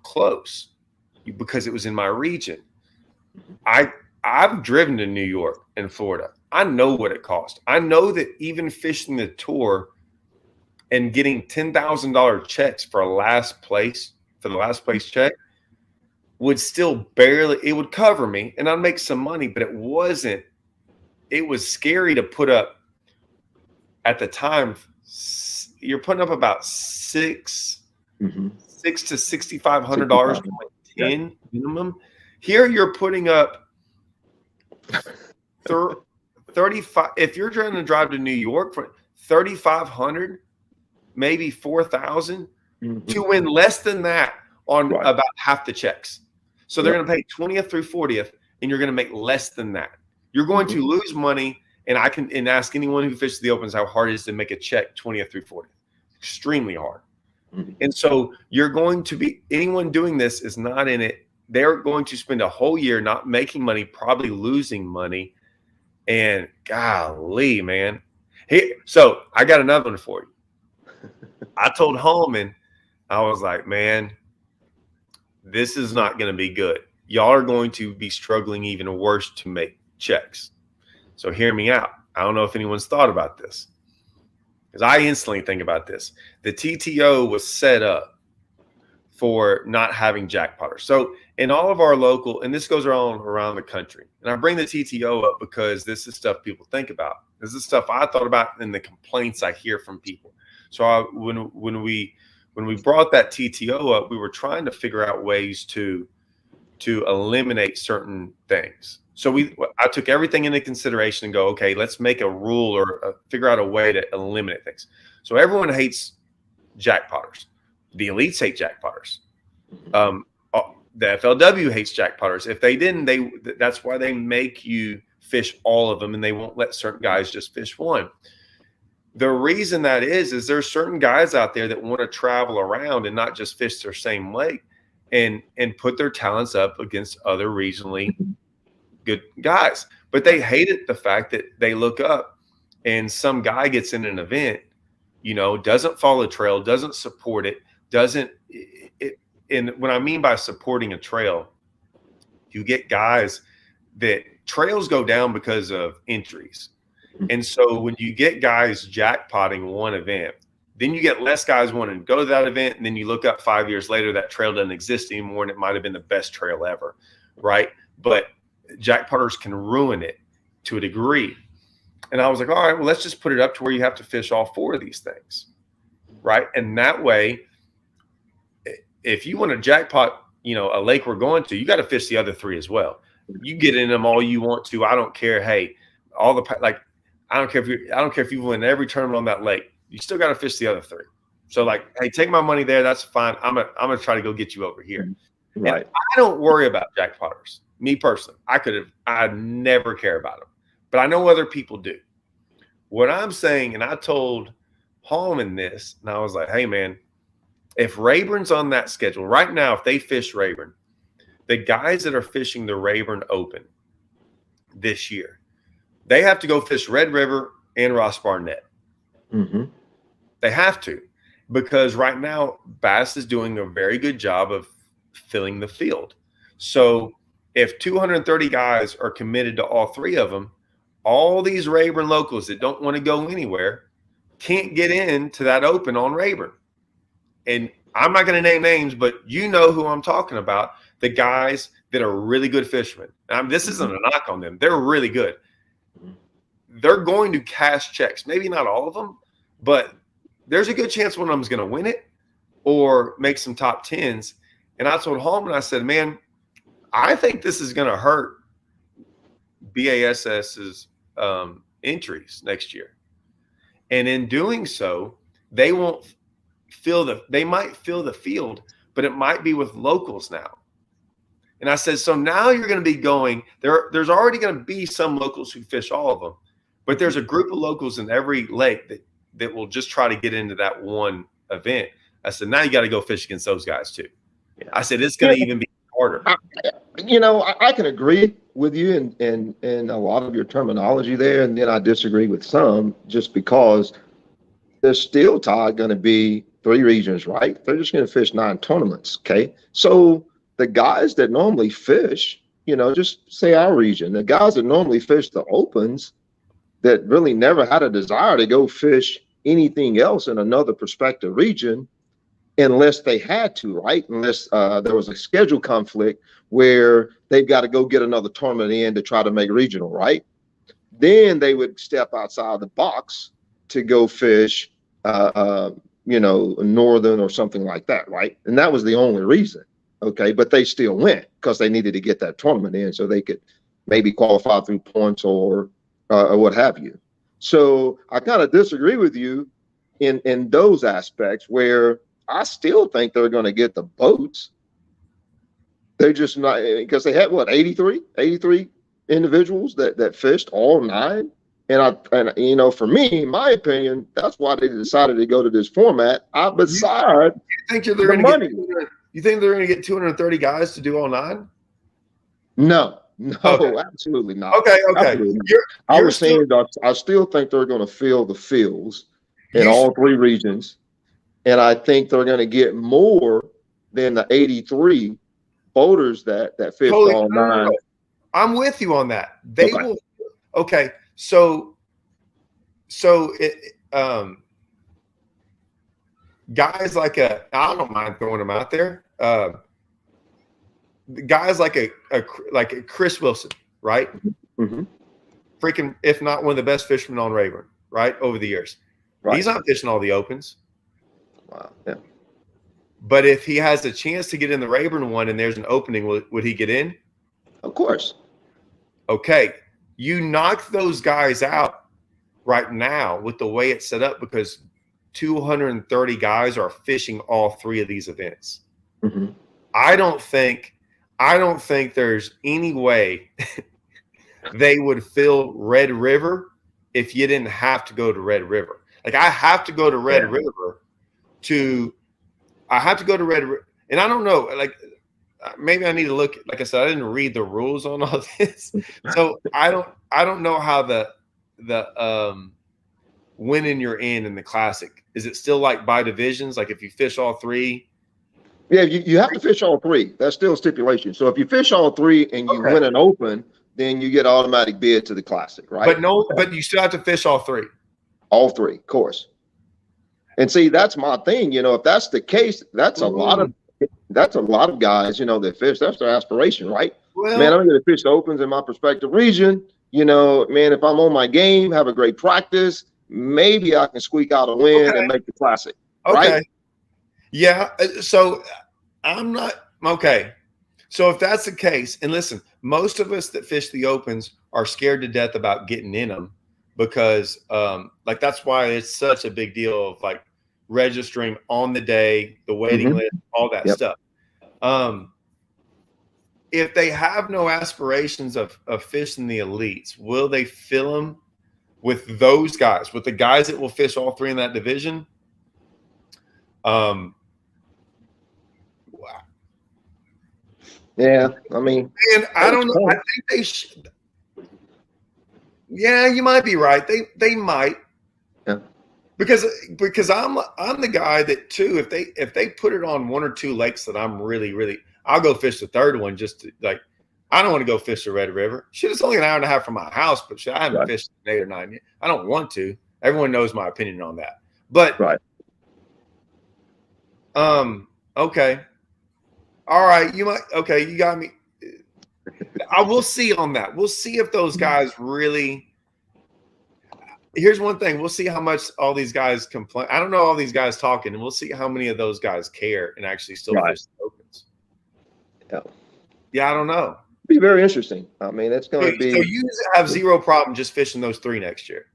close because it was in my region. I've driven to New York and Florida. I know what it cost. I know that even fishing the tour and getting $10,000 checks for the last place check would still barely, it would cover me and I'd make some money, but it was scary to put up at the time. You're putting up about $600 to $6,500 for like 10 minimum. Here you're putting up 35. If you're trying to drive to New York for 3,500, maybe 4,000 to win less than that on about half the checks. So they're going to pay 20th through 40th, and you're going to make less than that. You're going to lose money, and I can ask anyone who fishes the Opens how hard it is to make a check 20th through 40th. Extremely hard. And so you're going to be anyone doing this is not in it. They're going to spend a whole year not making money, probably losing money. And golly, man. Hey, so I got another one for you. I told Holman, I was like, man, this is not going to be good. Y'all are going to be struggling even worse to make checks. So hear me out. I don't know if anyone's thought about this, because I instantly think about this. The TTO was set up for not having jackpotters. So in all of our local, and this goes around the country, and I bring the TTO up because this is stuff people think about. This is stuff I thought about in the complaints I hear from people. So when we brought that TTO up, we were trying to figure out ways to eliminate certain things. So I took everything into consideration and go, okay, let's make a rule or figure out a way to eliminate things. So everyone hates jackpotters. The elites hate jackpotters. The FLW hates jackpotters. If they didn't, that's why they make you fish all of them, and they won't let certain guys just fish one. The reason that is there's certain guys out there that want to travel around and not just fish their same lake and put their talents up against other regionally good guys. But they hate it, the fact that they look up and some guy gets in an event, doesn't follow the trail, doesn't support it, and what I mean by supporting a trail, you get guys that trails go down because of entries. And so when you get guys jackpotting one event, then you get less guys wanting to go to that event. And then you look up 5 years later, that trail doesn't exist anymore. And it might've been the best trail ever. Right. But jackpotters can ruin it to a degree. And I was like, all right, well, let's just put it up to where you have to fish all 4 of these things. Right. And that way, if you want to jackpot, a lake we're going to, you got to fish the other 3 as well. You get in them all you want to. I don't care. Hey, I don't care if you win every tournament on that lake. You still got to fish the other 3. So hey, take my money there. That's fine. I'm gonna try to go get you over here. Right. And I don't worry about jackpotters. Me personally, I never care about them, but I know other people do. What I'm saying, and I told Holman this, and I was like, hey man, if Rayburn's on that schedule right now, if they fish Rayburn, the guys that are fishing the Rayburn Open this year, they have to go fish Red River and Ross Barnett. Mm-hmm. They have to, because right now Bass is doing a very good job of filling the field. So if 230 guys are committed to all 3 of them, all these Rayburn locals that don't want to go anywhere can't get into that Open on Rayburn. And I'm not going to name names, but you know who I'm talking about, the guys that are really good fishermen. This isn't a knock on them. They're really good. They're going to cash checks. Maybe not all of them, but there's a good chance one of them is going to win it or make some top 10s. And I told Holman, I said, man, I think this is going to hurt BASS's entries next year. And in doing so, they might feel the field, but it might be with locals now. And I said, so now you're going to be going there's already going to be some locals who fish all of them, but there's a group of locals in every lake that will just try to get into that one event. I said, now you got to go fish against those guys too. Yeah. I said, it's going to even be harder. I can agree with you in a lot of your terminology there. And then I disagree with some, just because there's still, Todd, going to be 3 regions, right? They're just going to fish 9 tournaments. Okay. So the guys that normally fish, just say our region, the guys that normally fish the Opens that really never had a desire to go fish anything else in another prospective region, unless they had to, right? Unless there was a schedule conflict where they've got to go get another tournament in to try to make regional, right? Then they would step outside the box to go fish, Northern or something like that, right? And that was the only reason, okay? But they still went because they needed to get that tournament in so they could maybe qualify through points or what have you. So I kind of disagree with you in those aspects, where I still think they're going to get the boats. They're just not, because they had 83 individuals that fished all 9. And for me, in my opinion, that's why they decided to go to this format. You think they're going to get 230 guys to do all 9? No, okay. Absolutely not. Okay. I still think they're going to fill the fields in all 3 regions. And I think they're going to get more than the 83 boaters that fished all 9. I'm with you on that. They will. Okay. So so guys like I don't mind throwing them out there. Guys like a Chris Wilson, right? Mm-hmm. Freaking, if not one of the best fishermen on Rayburn, right? Over the years. Right. He's not fishing all the opens. Wow. Yeah. But if he has a chance to get in the Rayburn one and there's an opening, would he get in? Of course. Okay. You knock those guys out right now with the way it's set up because 230 guys are fishing all three of these events. Mm-hmm. I don't think there's any way they would fill Red River if you didn't have to go to Red River. Like I have to go to Red River and I don't know, like maybe I need to look, like I said, I didn't read the rules on all this. So I don't know how the winning you're in the classic. Is it still like by divisions? Like if you fish all three? Yeah, you have to fish all three. That's still a stipulation. So if you fish all three and you win an open, then you get automatic bid to the classic, right? But you still have to fish all three. All three, of course. And see, that's my thing. You know, if that's the case, that's a lot of guys, you know, that fish. That's their aspiration, right? Well, man, I'm going to fish the opens in my prospective region. You know, man, if I'm on my game, have a great practice, maybe I can squeak out a win and make the classic. Okay. Right? Yeah. So I'm not okay. So if that's the case, and listen, most of us that fish the opens are scared to death about getting in them because like that's why it's such a big deal of like registering on the day, the waiting list, all that stuff. If they have no aspirations of fishing the elites, will they fill them with those guys, with the guys that will fish all three in that division? Yeah, I mean, and I don't know. I think they should. Yeah, you might be right. They might. Yeah. Because I'm the guy that too. If they put it on one or two lakes that I'm really, I'll go fish the third one just to, like. I don't want to go fish the Red River. Shit, it's only an hour and a half from my house, but shit, I haven't fished 8 or 9 yet. I don't want to. Everyone knows my opinion on that. But okay. All right, you might. Okay, you got me. I will see on that. We'll see if those guys really. Here's one thing: we'll see how much all these guys complain. I don't know all these guys talking, and we'll see how many of those guys care and actually still fish the opens. Yeah, I don't know. Be very interesting. I mean, it's going to be. So you have zero problem just fishing those three next year?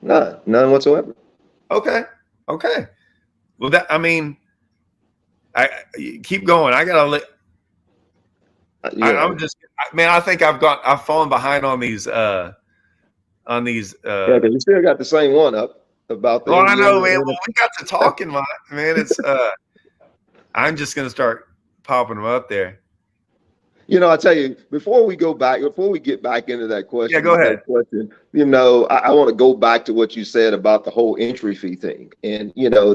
None whatsoever. Okay. Well, I keep going. I gotta. I'm just, man. I think I've fallen behind on these. Yeah, because you still got the same one up about the. Well, I know, man. Well, we got to talking, man. It's. I'm just gonna start popping them up there. You know, I tell you, before we get back into that question, go ahead. You know, I want to go back to what you said about the whole entry fee thing, and you know,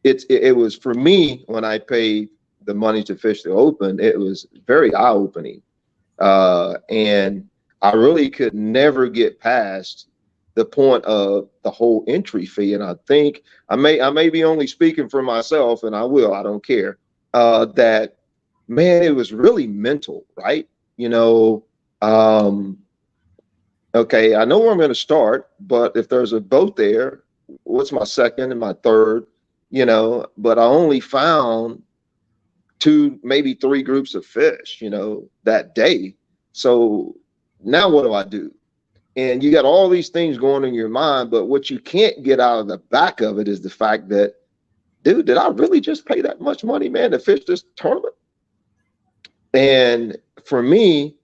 it was for me when I paid the money to fish the open, it was very eye-opening, and I really could never get past the point of the whole entry fee. And I think I may be only speaking for myself, and I don't care. That. Man, it was really mental, right? You know, okay, I know where I'm going to start, but if there's a boat there, what's my second and my third, you know, but I only found 2, maybe 3 groups of fish, you know, that day. So now what do I do? And you got all these things going in your mind, but what you can't get out of the back of it is the fact that, dude, did I really just pay that much money, man, to fish this tournament? And for me,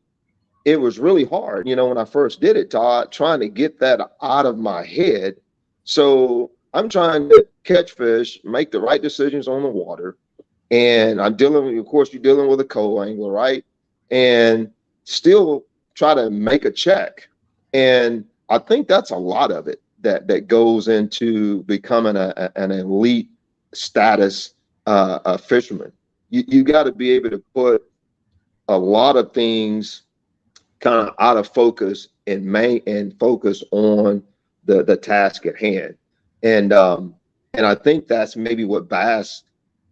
it was really hard, you know, when I first did it, Todd, trying to get that out of my head. So I'm trying to catch fish, make the right decisions on the water. And I'm of course, you're dealing with a co-angler, right? And still try to make a check. And I think that's a lot of it that goes into becoming an elite status fisherman. You got to be able to put a lot of things kind of out of focus and focus on the task at hand. And I think that's maybe what Bass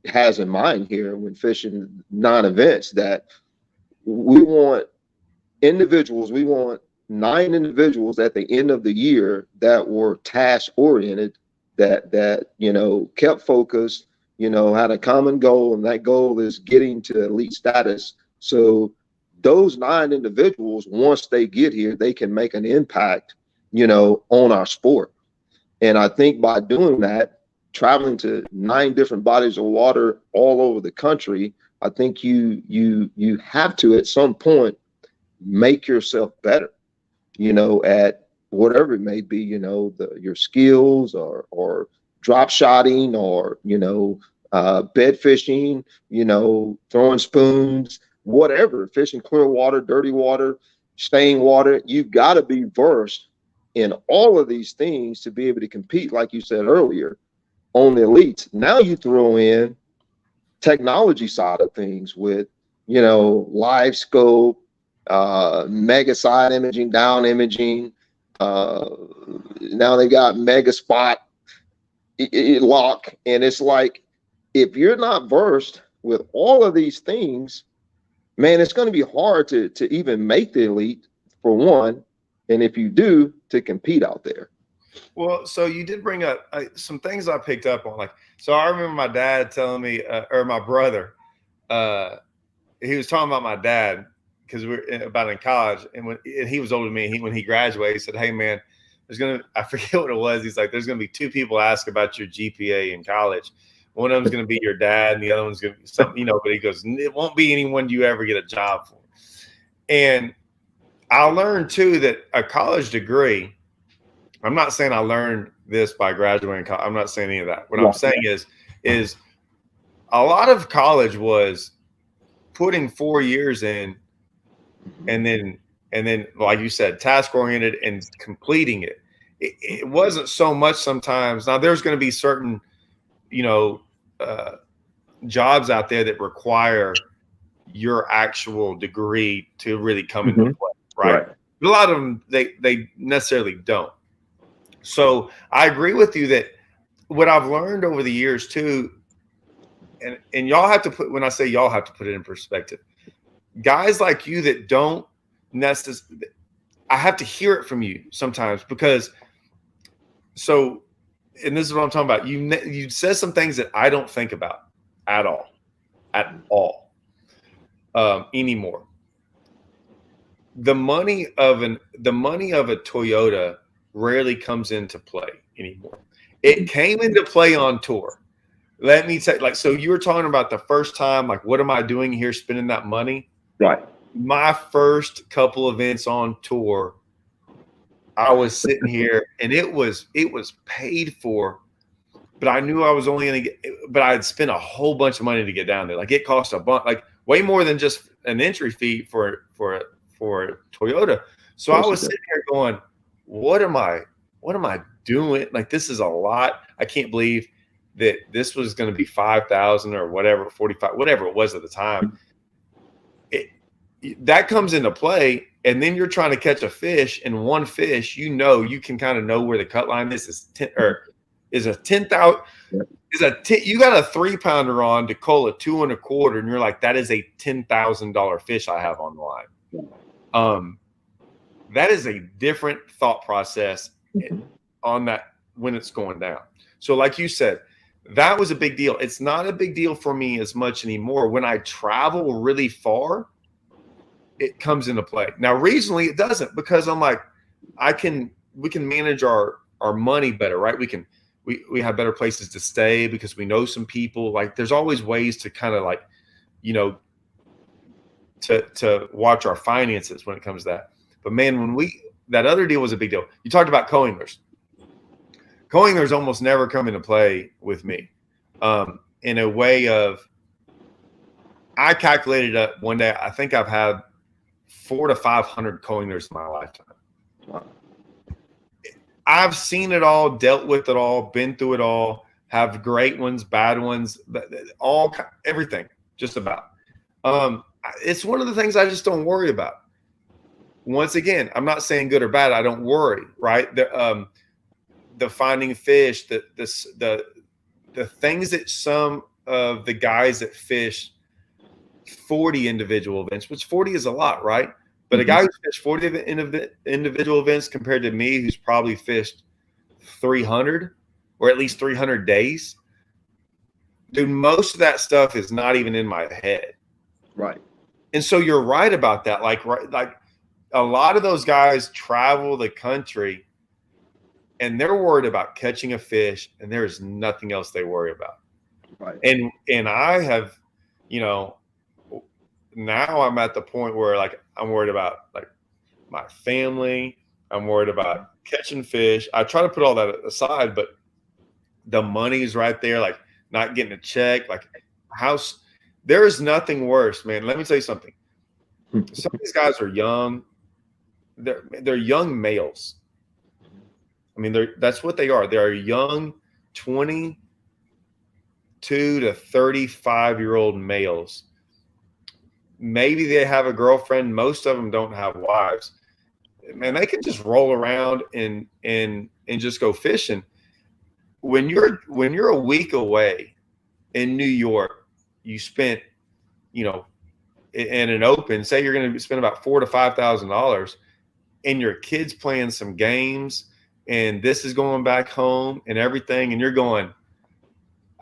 has in mind here when fishing non-events, that we want individuals, we want 9 individuals at the end of the year that were task oriented, that kept focused, had a common goal, and that goal is getting to elite status. So those 9 individuals, once they get here, they can make an impact, on our sport. And I think by doing that, traveling to 9 different bodies of water all over the country, I think you have to at some point make yourself better, at whatever it may be, your skills, or drop shotting, or bed fishing, throwing spoons, whatever, fishing clear water, dirty water, staying water. You've got to be versed in all of these things to be able to compete, like you said earlier, on the elites. Now you throw in technology side of things with, live scope, mega side imaging, down imaging. Now they got mega spot lock. And it's like, if you're not versed with all of these things, man, it's going to be hard to even make the elite, for one. And if you do, to compete out there. Well, so you did bring up some things I picked up on. Like, so I remember my dad telling me, or my brother, he was talking about my dad, because we're about in college, and he was older than me. When he graduated, he said, "Hey, man, I forget what it was. He's like, there's gonna be 2 people ask about your GPA in college. One of them's gonna be your dad, and the other one's gonna be something, But he goes, it won't be anyone you ever get a job for." And I learned too that a college degree. I'm not saying I learned this by graduating college. I'm not saying any of that. What I'm saying is a lot of college was putting 4 years in, and then like you said, task oriented and completing it. It wasn't so much sometimes. Now there's going to be certain, jobs out there that require your actual degree to really come into play, right? A lot of them, they necessarily don't. So I agree with you that what I've learned over the years too, and y'all have to put, when I say y'all have to put it in perspective, guys like you that don't necessarily, I have to hear it from you sometimes, because and this is what I'm talking about. You said some things that I don't think about at all anymore. The money of a Toyota rarely comes into play anymore. It came into play on tour. Let me say, so you were talking about the first time, like, what am I doing here spending that money? Right. My first couple events on tour, I was sitting here and it was paid for, but I knew I was only going to get, but I had spent a whole bunch of money to get down there. Like, it cost a bunch, like way more than just an entry fee for a Toyota. So I was sitting here going, what am I doing? Like, this is a lot. I can't believe that this was going to be 5,000 or whatever, 45, whatever it was at the time. That comes into play, and then you're trying to catch a fish, and one fish, you can kind of know where the cut line is. You got a 3-pounder on to cull a 2 1/4, and you're like, that is a $10,000 fish I have on the line. That is a different thought process on that when it's going down. So like you said, that was a big deal. It's not a big deal for me as much anymore. When I travel really far, it comes into play. Now, recently it doesn't, because I'm like, we can manage our money better, right? We have better places to stay because we know some people. Like, there's always ways to kind of like, to watch our finances when it comes to that. But man, that other deal was a big deal. You talked about co-anglers. Co-anglers almost never come into play with me, in a way of, I calculated up one day, I think I've had 400 to 500 co-anglers in my lifetime. Wow. I've seen it all, dealt with it all, been through it all, have great ones, bad ones, everything, just about. It's one of the things I just don't worry about. Once again, I'm not saying good or bad. I don't worry, right? the finding fish, the things that some of the guys that fish 40 individual events, which 40 is a lot, right? But a guy who's fished 40 individual events compared to me, who's probably fished 300 or at least 300 days, dude, most of that stuff is not even in my head. Right. And so you're right about that. Like a lot of those guys travel the country and they're worried about catching a fish, and there's nothing else they worry about. Right. And I have, you know, now I'm at the point where like I'm worried about like my family. I'm worried about catching fish. I try to put all that aside, but the money's right there, like not getting a check, like house. There is nothing worse, man. Let me tell you something. Some of these guys are young. They're young males. I mean, that's what they are. They are young 22 to 35-year-old males. Maybe they have a girlfriend. Most of them don't have wives. Man, they can just roll around and just go fishing. When you're a week away in New York, you spent, you know, in an open, say you're going to spend about $4,000 to $5,000, and your kid's playing some games, and this is going back home and everything, and you're going.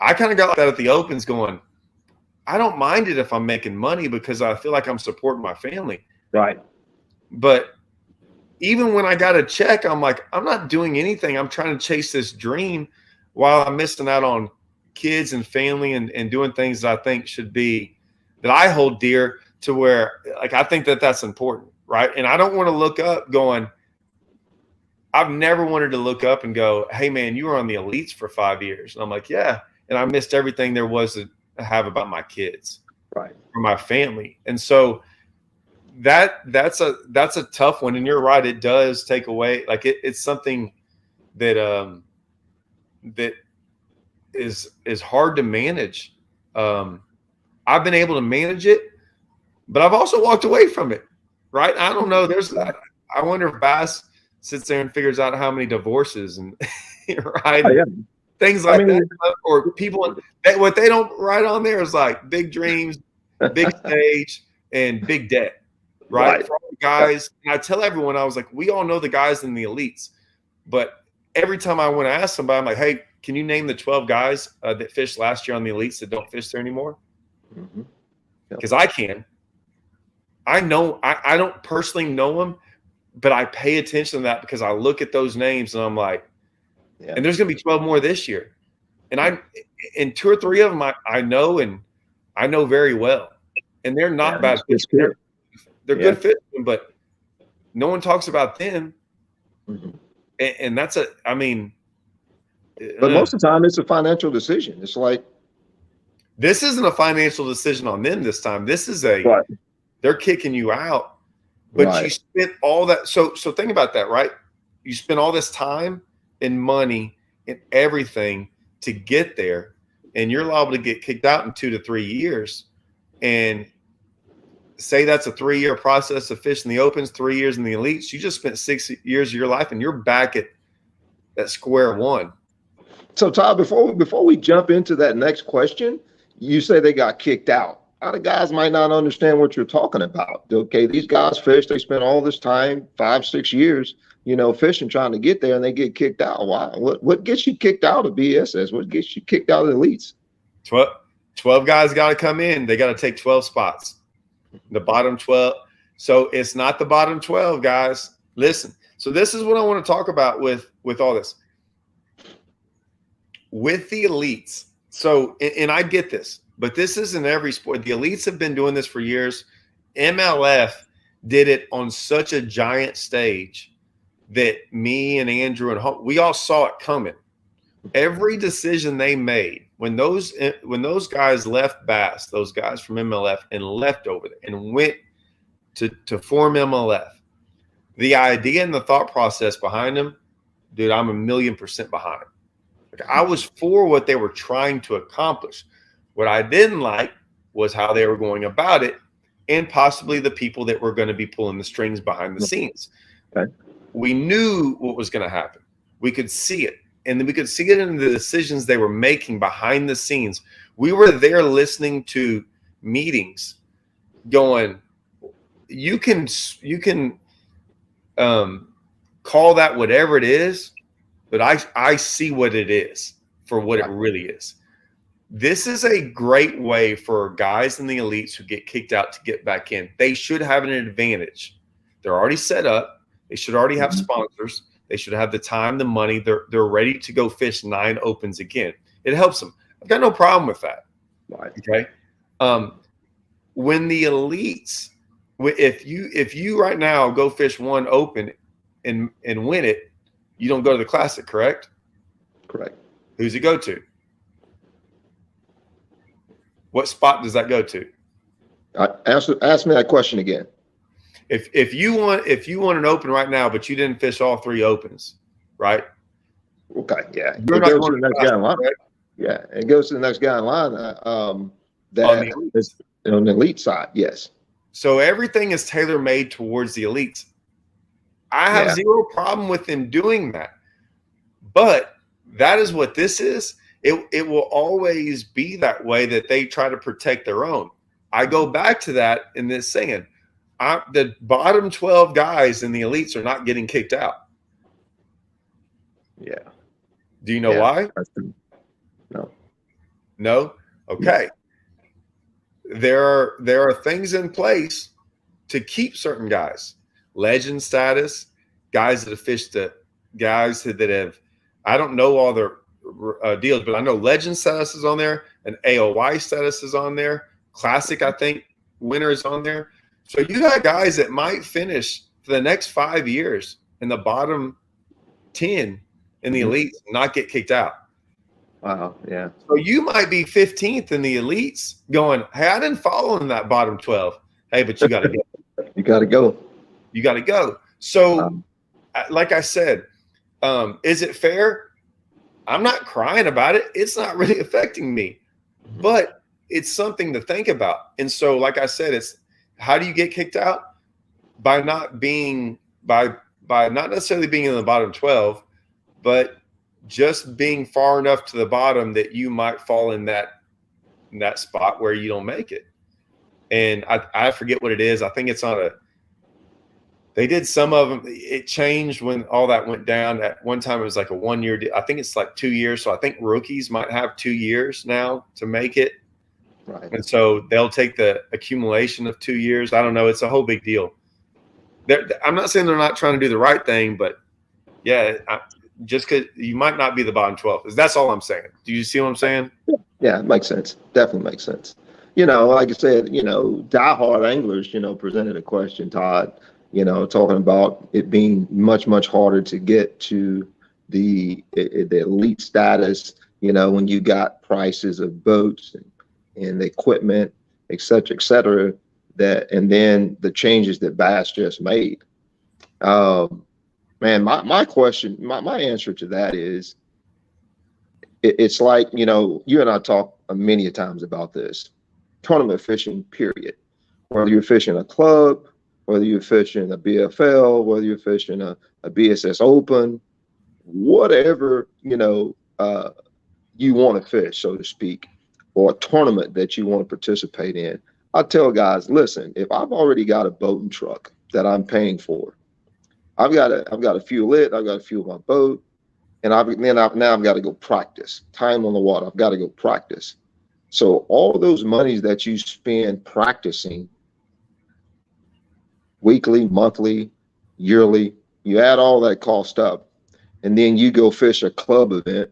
I kind of got like that at the opens, going, I don't mind it if I'm making money because I feel like I'm supporting my family. Right. But even when I got a check, I'm like, I'm not doing anything. I'm trying to chase this dream while I'm missing out on kids and family and doing things that I think should be, that I hold dear, to where like I think that that's important, right? And I don't want to look up going, I've never wanted to look up and go, hey man, you were on the elites for 5 years. And I'm like, yeah. And I missed everything there was to have about my kids, right, or my family. And so that's a tough one. And you're right, it does take away, like it's something that that is hard to manage. I've been able to manage it, but I've also walked away from it, right? I don't know. I wonder if Bass sits there and figures out how many divorces and right, oh, yeah, things like that, or people what they don't write on there is like big dreams, big stage, and big debt, right? For all the guys, and I tell everyone, I was like, we all know the guys in the elites, but every time I want to ask somebody, I'm like, hey, can you name the 12 guys that fished last year on the elites that don't fish there anymore? Because I can. I know I don't personally know them, but I pay attention to that because I look at those names and I'm like, and there's going to be 12 more this year. And and 2 or 3 of them I know, and I know very well. And they're not bad fish. They're good fishermen, but no one talks about them. And that's I mean. But most of the time it's a financial decision. It's like, this isn't a financial decision on them this time. This is they're kicking you out, but you spent all that. So think about that, right? You spent all this time and money and everything to get there, and you're liable to get kicked out in 2 to 3 years. And say that's a 3-year process of fishing the opens, 3 years in the elites. You just spent 6 years of your life, and you're back at square one. So Todd, before we jump into that next question, you say they got kicked out. A lot of guys might not understand what you're talking about. Okay, these guys fish, they spend all this time, 5, 6 years, you know, fishing, trying to get there, and they get kicked out. Why? What gets you kicked out of BSS? What gets you kicked out of the elites? 12 guys got to come in. They got to take 12 spots. The bottom 12. So it's not the bottom 12, guys. Listen. So this is what I want to talk about with all this. With the elites. So, and I get this, but this isn't every sport. The elites have been doing this for years. MLF did it on such a giant stage that me and Andrew and we all saw it coming. Every decision they made when those guys left Bass, those guys from MLF, and left over there and went to form MLF, the idea and the thought process behind them, dude, I'm 1,000,000% behind. Like, I was for what they were trying to accomplish. What I didn't like was how they were going about it, and possibly the people that were going to be pulling the strings behind the scenes. Okay. We knew what was going to happen. We could see it. and then we could see it in the decisions they were making behind the scenes. We were there listening to meetings going, you can call that whatever it is, but I see what it is for what it really is. This is a great way for guys in the elites who get kicked out to get back in. They should have an advantage. They're already set up. They should already have sponsors. They should have the time, the money. They're ready to go fish 9 opens again. It helps them. I've got no problem with that. Right. Okay. When the elites, if you right now go fish 1 open and win it, you don't go to the Classic, correct? Correct. Who's it go to? What spot does that go to? Ask me that question again. If you want an open right now, but you didn't fish all 3 opens, right? Okay, yeah. It goes to the next guy in line. Yeah, it goes to the next guy in line. That is on the elite side, yes. So everything is tailor made towards the elites. I have zero problem with them doing that, but that is what this is. It will always be that way, that they try to protect their own. I go back to that in this saying, the bottom 12 guys in the elites are not getting kicked out. Yeah. Do you know why? No. No? Okay. There are things in place to keep certain guys. Legend status, guys that have fished guys that have, I don't know all their deals, but I know legend status is on there, and AOY status is on there. Classic, I think, winner is on there. So you got guys that might finish for the next 5 years in the bottom 10 in the elites, not get kicked out. Wow, yeah. So you might be 15th in the elites going, hey, I didn't follow in that bottom 12. Hey, but you got to go. You got to go. You got to go. So like I said, is it fair? I'm not crying about it. It's not really affecting me, but it's something to think about. And so, like I said, it's how do you get kicked out? By not being, by not necessarily being in the bottom 12, but just being far enough to the bottom that you might fall in that spot where you don't make it. And I forget what it is. I think it's on they did some of them. It changed when all that went down. At one time, it was like a 1 year. I think it's like 2 years. So I think rookies might have 2 years now to make it. Right. And so they'll take the accumulation of 2 years. I don't know. It's a whole big deal. I'm not saying they're not trying to do the right thing, but yeah, just because you might not be the bottom 12. That's all I'm saying. Do you see what I'm saying? Yeah, it makes sense. Definitely makes sense. Like I said, diehard anglers, presented a question, Todd, talking about it being much, much harder to get to the elite status, when you got prices of boats and equipment, et cetera, and then the changes that Bass just made. Man, my question, my answer to that is, it's like, you and I talk many times about this. Tournament fishing, period. Whether you're fishing a club, whether you're fishing a BFL, whether you're fishing a BSS Open, whatever, you want to fish, so to speak, or a tournament that you want to participate in. I tell guys, listen, if I've already got a boat and truck that I'm paying for, I've got to fuel it, I've got to fuel my boat, and now I've got to go practice. Time on the water, I've got to go practice. So all those monies that you spend practicing, weekly, monthly, yearly, you add all that cost up, and then you go fish a club event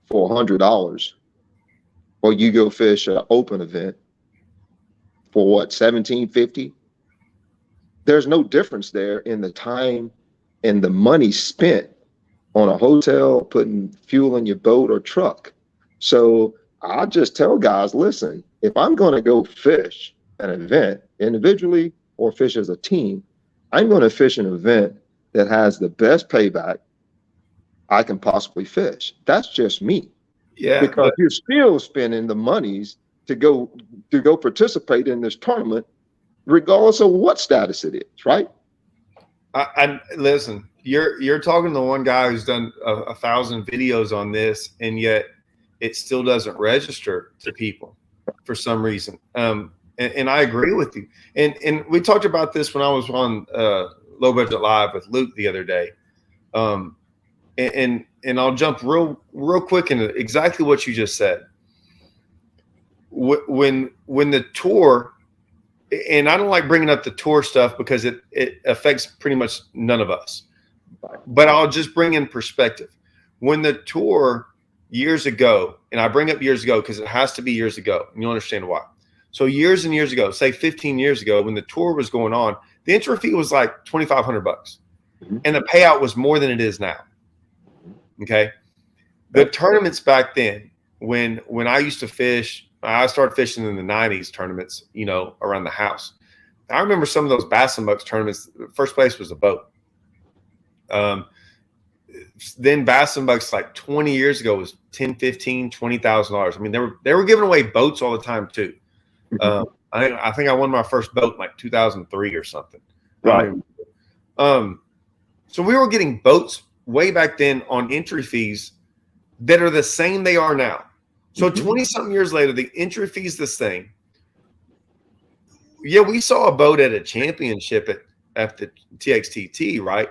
for $100, or you go fish an open event for what, $17.50? There's no difference there in the time and the money spent on a hotel, putting fuel in your boat or truck. So I just tell guys, listen, if I'm going to go fish an event individually or fish as a team, I'm going to fish an event that has the best payback I can possibly fish. That's just me. Yeah. Because you're still spending the monies to go participate in this tournament, regardless of what status it is, right? I listen, you're talking to one guy who's done 1,000 videos on this, and yet it still doesn't register to people for some reason. And I agree with you. And we talked about this when I was on Low Budget Live with Luke the other day. And I'll jump real quick into exactly what you just said. When the tour, and I don't like bringing up the tour stuff because it affects pretty much none of us, but I'll just bring in perspective. When the tour years ago, and I bring up years ago because it has to be years ago, and you'll understand why. So years and years ago, say 15 years ago, when the tour was going on, the entry fee was like $2,500, and the payout was more than it is now. Okay, the tournaments back then, when I used to fish, I started fishing in the 90s tournaments, around the house. I remember some of those Bass and Bucks tournaments. First place was a boat. Then Bass and Bucks like 20 years ago was $10,000, $15,000, $20,000. I mean, they were giving away boats all the time too. I think I won my first boat in like 2003 or something. Right. So we were getting boats way back then on entry fees that are the same they are now. So 20-something years later, the entry fee is the same. Yeah, we saw a boat at a championship at the TXTT, right?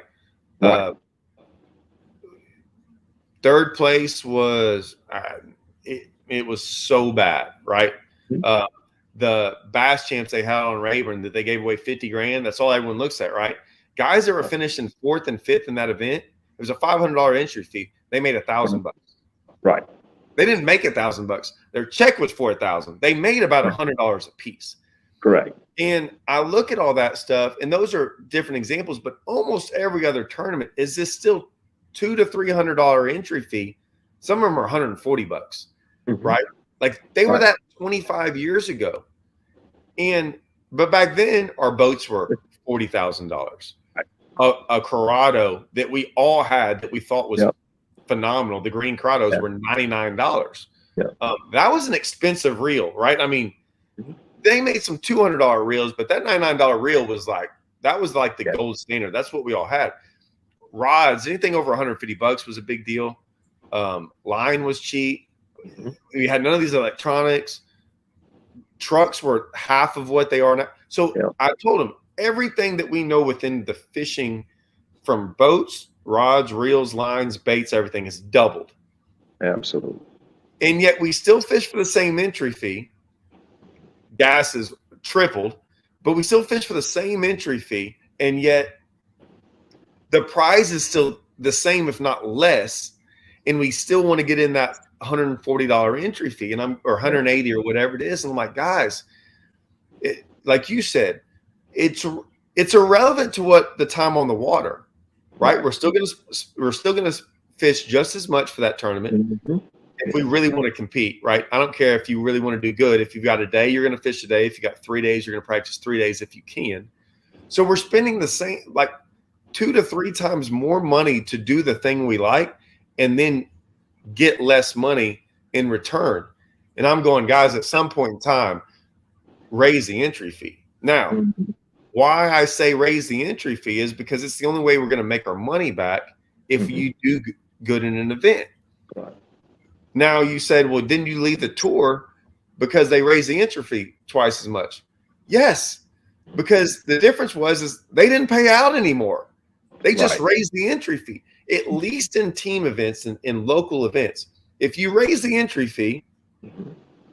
Third place was it was so bad, right? The Bass Champs they had on Rayburn that they gave away 50 grand. That's all everyone looks at, right? Guys that were finishing 4th and 5th in that event, it was a $500 entry fee. They made $1,000. Right. They didn't make $1,000. Their check was $4,000. They made about $100 a piece. Correct. And I look at all that stuff, and those are different examples, but almost every other tournament is this still $200 to $300 entry fee. Some of them are $140, right? Like they were that 25 years ago. But back then our boats were $40,000. A Corrado that we all had that we thought was phenomenal. The green Corrados were $99. That was an expensive reel, right? I mean, they made some $200 reels, but that $99 reel was like the gold standard. That's what we all had. Rods, anything over $150 was a big deal. Line was cheap. We had none of these electronics. Trucks were half of what they are now. So I told them everything that we know within the fishing, from boats, rods, reels, lines, baits, everything has doubled. Absolutely. And yet we still fish for the same entry fee. Gas is tripled, but we still fish for the same entry fee. And yet the prize is still the same, if not less. And we still want to get in that $140 entry fee, or $180 or whatever it is. And I'm like, guys, like you said, it's irrelevant to what the time on the water, right? We're still gonna fish just as much for that tournament if we really want to compete, right? I don't care if you really want to do good. If you've got a day, you're going to fish a day. If you got 3 days, you're going to practice 3 days if you can. So we're spending the same, like 2 to 3 times more money to do the thing we like, and then get less money in return. And I'm going, guys, at some point in time, raise the entry fee. Now, why I say raise the entry fee is because it's the only way we're going to make our money back if you do good in an event. Now you said, well, didn't you leave the tour because they raised the entry fee twice as much? Yes, because the difference is they didn't pay out anymore. They just raised the entry fee. At least in team events and in local events, if you raise the entry fee,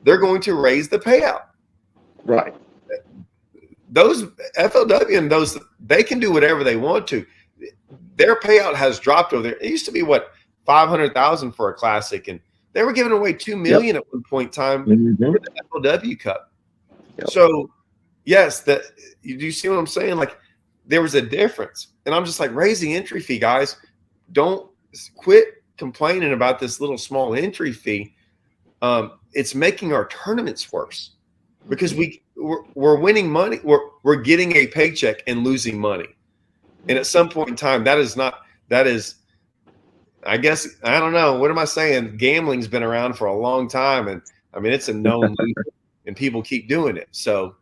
they're going to raise the payout. Right. Those FLW and those, they can do whatever they want to. Their payout has dropped over there. It used to be $500,000 for a classic, and they were giving away $2 million at one point in time for the FLW Cup. So, yes, do you see what I'm saying? Like, there was a difference, and I'm just like, raise the entry fee, guys. Don't quit complaining about this little small entry fee. It's making our tournaments worse because we're winning money. We're getting a paycheck and losing money. And at some point in time, that is, I guess, I don't know. What am I saying? Gambling's been around for a long time. And I mean, it's a known loser, and people keep doing it. So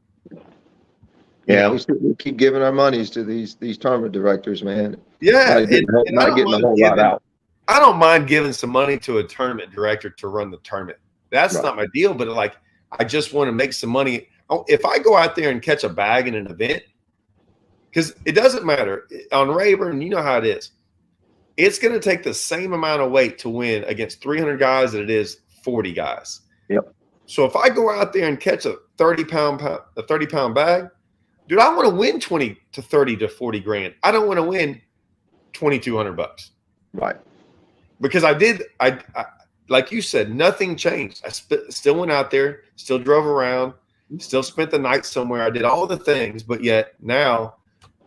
you Yeah, know. we keep giving our monies to these tournament directors, man. Yeah, and I Not don't getting a mind whole lot giving out. I don't mind giving some money to a tournament director to run the tournament. That's Right. not my deal, but like I just want to make some money. If I go out there and catch a bag in an event, because it doesn't matter on Rayburn, you know how it is. It's going to take the same amount of weight to win against 300 guys that it is 40 guys. Yep. So if I go out there and catch a 30-pound bag, dude, I want to win 20 to 30 to 40 grand. I don't want to win $2,200. Right. Because I like you said, nothing changed. I still went out there, still drove around, still spent the night somewhere. I did all the things, but yet now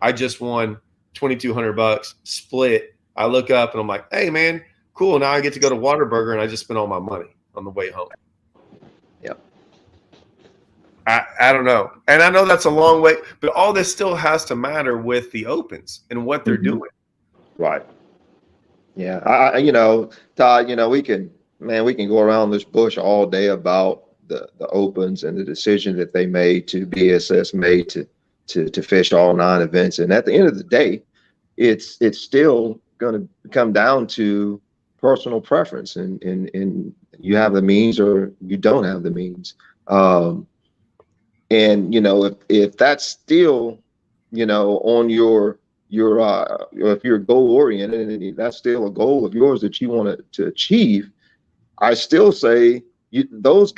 I just won $2,200 split. I look up and I'm like, hey man, cool. Now I get to go to Whataburger and I just spent all my money on the way home. Yep. I don't know. And I know that's a long way, but all this still has to matter with the Opens and what they're doing. Right. Yeah. Todd, we can go around this bush all day about the Opens and the decision that they made BSS made to fish all 9 events. And at the end of the day, it's still going to come down to personal preference and you have the means or you don't have the means. And if that's still on your if you're goal oriented and that's still a goal of yours that you want to achieve, I still say those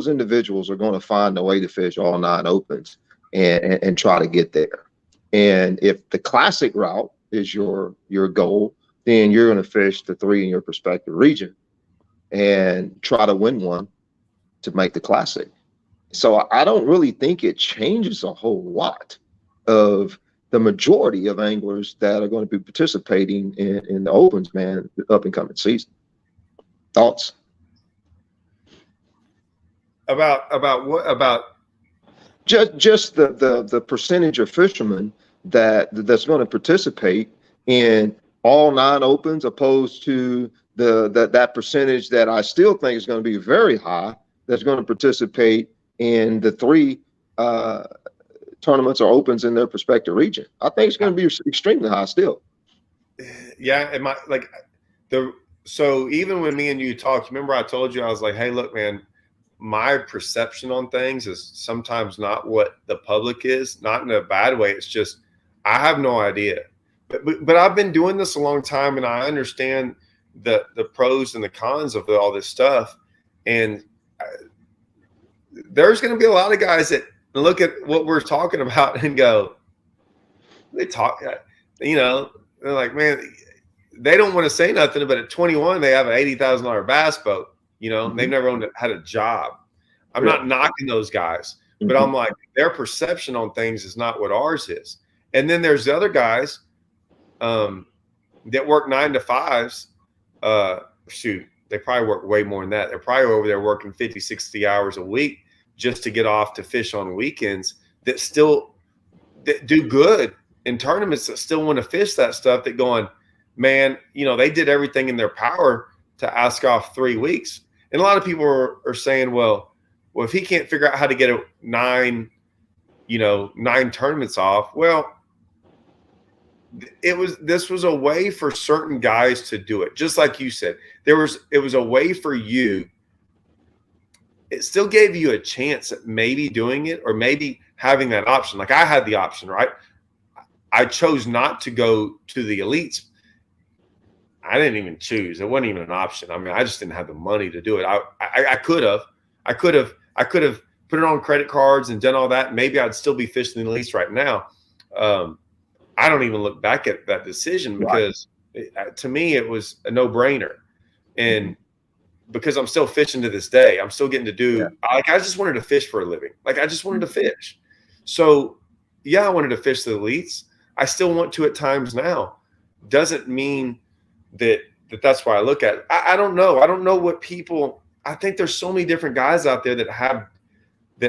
individuals are going to find a way to fish all 9 opens and try to get there. And if the classic route is your goal, then you're going to fish the 3 in your respective region and try to win one to make the classic. So I don't really think it changes a whole lot of the majority of anglers that are going to be participating in the opens, man, the up and coming season. Thoughts? About what? About just the percentage of fishermen that's going to participate in all 9 opens, opposed to that percentage that I still think is going to be very high that's going to participate in the 3 tournaments or opens in their respective region. I think it's going to be extremely high still. Yeah, so even when me and you talked, remember I told you I was like, hey, look, man, my perception on things is sometimes not what the public is, not in a bad way. It's just I have no idea. But I've been doing this a long time, and I understand the pros and the cons of all this stuff. And there's going to be a lot of guys that look at what we're talking about and go, they're like, man, they don't want to say nothing, but at 21, they have an $80,000 bass boat. They've never had a job. I'm not knocking those guys, but I'm like, their perception on things is not what ours is. And then there's the other guys that work 9 to 5s. They probably work way more than that. They're probably over there working 50, 60 hours a week just to get off to fish on weekends that do good in tournaments, that still want to fish that stuff, that going, man, they did everything in their power to ask off 3 weeks. And a lot of people are saying, well, if he can't figure out how to get 9 tournaments off, well, this was a way for certain guys to do it. Just like you said, it was a way for you. It still gave you a chance at maybe doing it or maybe having that option. Like I had the option, right? I chose not to go to the elites. I didn't even choose. It wasn't even an option. I mean, I just didn't have the money to do it. I could have put it on credit cards and done all that. Maybe I'd still be fishing the elites right now. I don't even look back at that decision because to me, it was a no-brainer. And because I'm still fishing to this day, I'm still getting to do, I just wanted to fish for a living. Like I just wanted to fish. So yeah, I wanted to fish the elites. I still want to at times now. Doesn't mean that's why I look at it. I don't know. I don't know what people, I think there's so many different guys out there that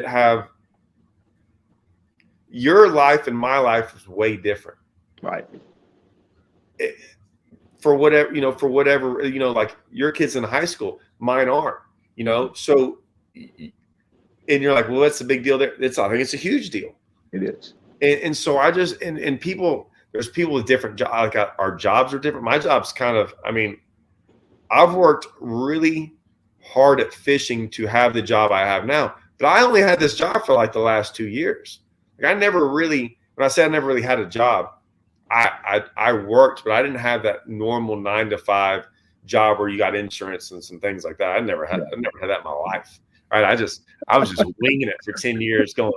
have your life and my life is way different. Right. For whatever, like your kids in high school, mine aren't, so, and you're like, well, what's the big deal there? I think it's a huge deal. It is. And so I just and people, there's people with different jobs. Like our jobs are different. My job's kind of, I mean, I've worked really hard at fishing to have the job I have now, but I only had this job for like the last 2 years. Like I never really, when I say I never really had a job, I worked, but I didn't have that normal 9 to 5 job where you got insurance and some things like that. I never had that in my life. Right. I was just winging it for 10 years going,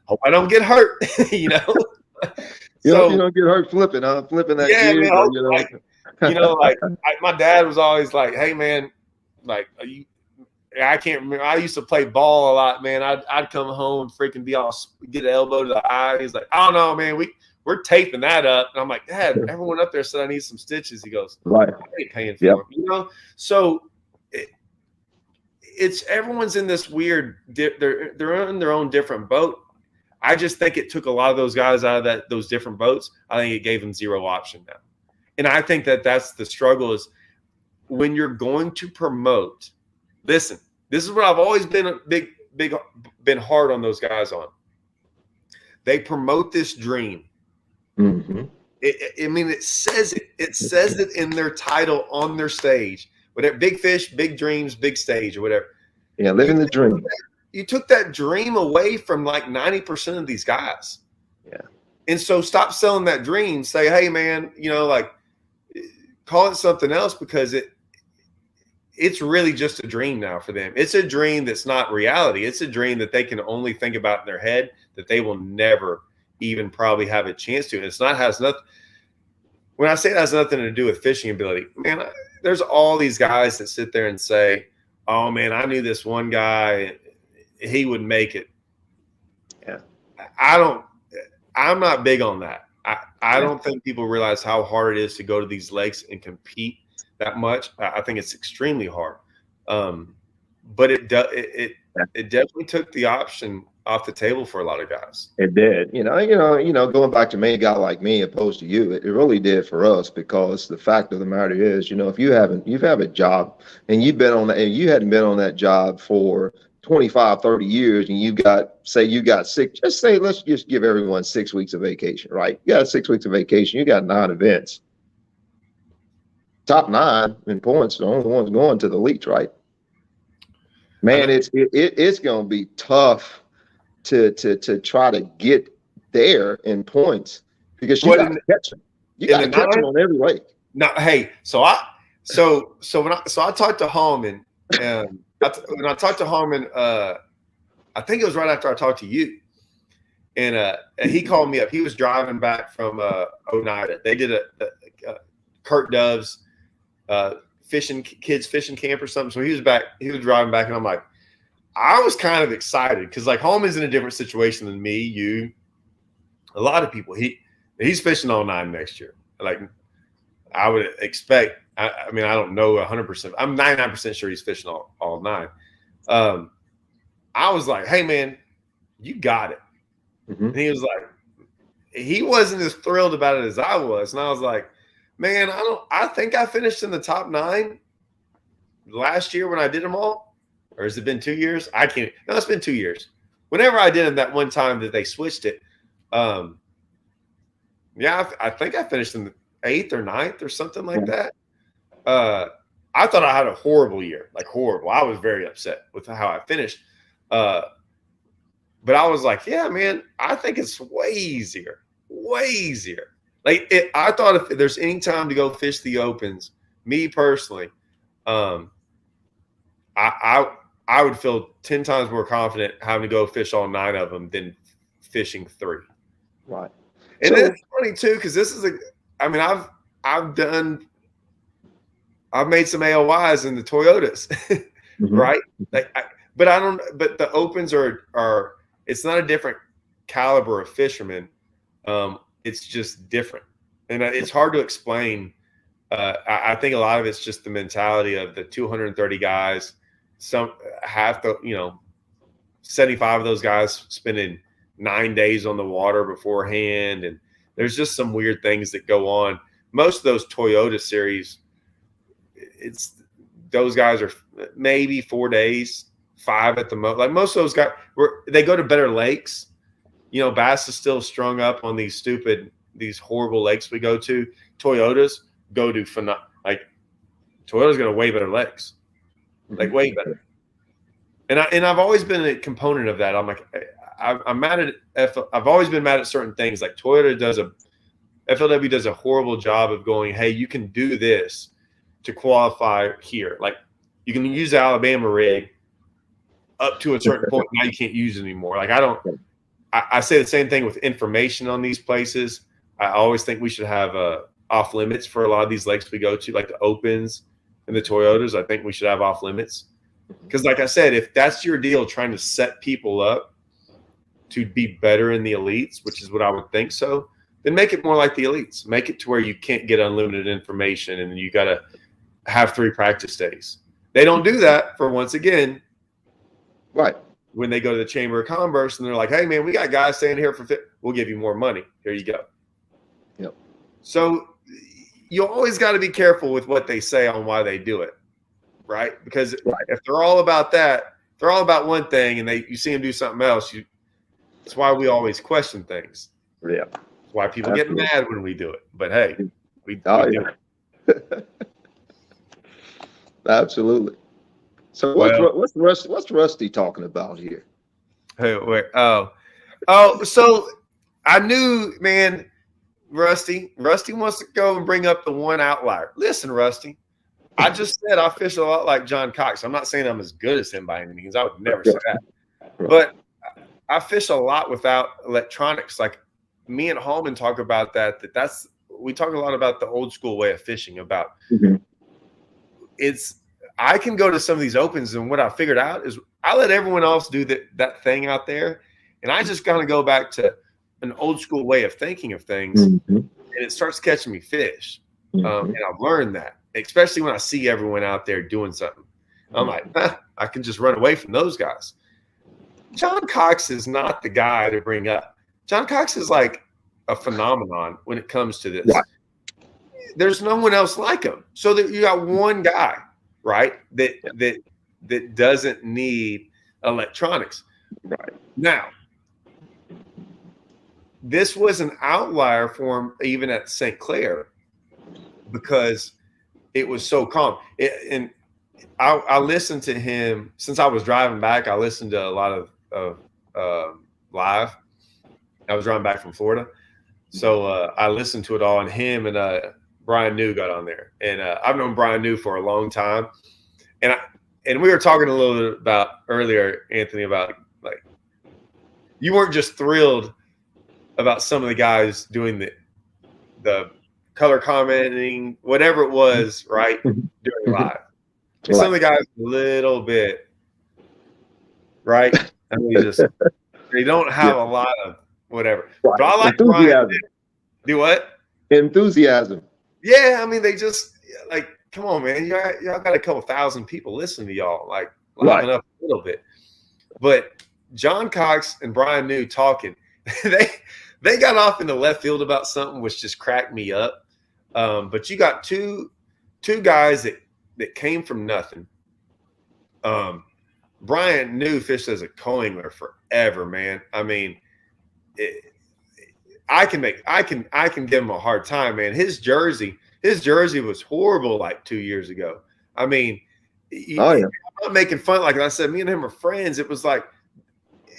hope I don't get hurt, you know? You So don't get hurt flipping, huh? Flipping that yeah, gig, man, or, my dad was always like, hey man, like I can't remember. I used to play ball a lot, man. I'd come home and freaking be all get an elbow to the eye. He's like, oh no, man, we're taping that up. And I'm like, Dad, everyone up there said I need some stitches. He goes, right. I ain't paying for them, So it's everyone's in this weird. They're in their own different boat. I just think it took a lot of those guys out of those different boats. I think it gave them zero option now, and I think that's the struggle is when you're going to promote. Listen, this is what I've always been been hard on those guys on. They promote this dream. Mm-hmm. I mean, it says it. It says it in their title on their stage. Whatever, big fish, big dreams, big stage, or whatever. Yeah, living the dream. You took that dream away from like 90% of these guys. Yeah. And so stop selling that dream. Say, hey, man, like call it something else because it's really just a dream now for them. It's a dream that's not reality. It's a dream that they can only think about in their head that they will never even probably have a chance to. And has nothing. When I say it has nothing to do with fishing ability, man, there's all these guys that sit there and say, oh man, I knew this one guy, he would make it. Yeah. I'm not big on that. I don't think people realize how hard it is to go to these lakes and compete that much. I think it's extremely hard. But it definitely took the option off the table for a lot of guys. It did. Going back to me, a guy like me opposed to you, it really did for us, because the fact of the matter is, if you have a job and you hadn't been on that job for 25, 30 years, and you got 6, let's just give everyone 6 weeks of vacation, right? You got 6 weeks of vacation, you got 9 events. Top 9 in points, the only ones going to the elites, right? Man, it's going to be tough to try to get there in points, because you got to catch them. You got to catch them on every lake. No, hey, so I talked to Hallman, and when I talked to Hallman, I think it was right after I talked to you, and he called me up. He was driving back from Oneida. They did a Kurt Dove's kids fishing camp or something. So he was driving back, and I'm like, I was kind of excited because like Holman's in a different situation than me, you, a lot of people. He's fishing all 9 next year. Like I would expect. I mean, I don't know 100%. I'm 99% sure he's fishing all 9. I was like, hey man, you got it. Mm-hmm. And he was like, he wasn't as thrilled about it as I was, and I was like, man, I think I finished in the top 9 last year when I did them all. Or has it been 2 years? I can't. No, it's been 2 years. Whenever I did them that one time that they switched it, yeah, I think I finished in the 8th or 9th or something like that. I thought I had a horrible year, like horrible. I was very upset with how I finished. But I was like, yeah, man, I think it's way easier, way easier. Like I thought if there's any time to go fish the Opens, me personally, I would feel 10 times more confident having to go fish all 9 of them than fishing 3. Right. And it's funny too, because this is I've made some AOYs in the Toyotas, mm-hmm. right? Like, but the Opens are it's not a different caliber of fishermen. It's just different. And it's hard to explain. I think a lot of it's just the mentality of the 230 guys. Some have to, 75 of those guys spending 9 days on the water beforehand. And there's just some weird things that go on. Most of those Toyota series, those guys are maybe 4 days, 5 at the most. Like most of those guys, they go to better lakes. You know, Bass is still strung up on these horrible lakes we go to. Toyotas go to like Toyota's got way better legs, like way better. And I've always been a component of that. I'm like, I'm mad at I've always been mad at certain things. Like FLW does a horrible job of going, hey, you can do this to qualify here. Like you can use the Alabama rig up to a certain point. Now you can't use it anymore. Like I say the same thing with information on these places. I always think we should have off limits for a lot of these lakes we go to, like the Opens and the Toyotas. I think we should have off limits. Because like I said, if that's your deal, trying to set people up to be better in the elites, which is what I would think so, then make it more like the elites. Make it to where you can't get unlimited information and you got to have 3 practice days. They don't do that for, once again, right. When they go to the Chamber of Commerce and they're like, hey, man, we got guys staying here we'll give you more money. Here you go. Yep. So you always got to be careful with what they say on why they do it. Right? Because if they're all about that, they're all about one thing, and you see them do something else. That's why we always question things. Yeah. That's why people get mad when we do it. But hey, we do it. Absolutely. So what's Rusty talking about here? Hey, wait. Oh, so I knew, man, Rusty wants to go and bring up the one outlier. Listen, Rusty. I just said I fish a lot like John Cox. I'm not saying I'm as good as him by any means. I would never say that. But I fish a lot without electronics. Like me and Hallman talk about we talk a lot about the old school way of fishing about I can go to some of these opens, and what I figured out is I let everyone else do that thing out there. And I just kind of go back to an old school way of thinking of things, and it starts catching me fish. And I've learned that. Especially when I see everyone out there doing something. I'm like, I can just run away from those guys. John Cox is not the guy to bring up. John Cox is like a phenomenon when it comes to this. Right. There's no one else like him. So that you got one guy, right, that doesn't need electronics. Right. Now, this was an outlier for him even at St. Clair because it was so calm. And I listened to him since I was driving back. I listened to a lot of live. I was driving back from Florida. So I listened to it all, and him and Brian New got on there. And I've known Brian New for a long time. And we were talking a little bit about earlier, Anthony, about like you weren't just thrilled about some of the guys doing the color commenting, whatever it was, right, during live. And some of the guys a little bit, right? I mean, they don't have a lot of whatever. Right. But I like Brian. Do what? Enthusiasm. Yeah, I mean, they just like, come on, man. Y'all got a couple thousand people listening to y'all, like liven up a little bit. But John Cox and Brian New talking, they got off in the left field about something which just cracked me up. But you got two guys that came from nothing. Brian New fished as a co-angler forever, man. I mean, I can give him a hard time, man. His jersey was horrible like 2 years ago. I mean, I'm not making fun. Like I said, me and him are friends. It was like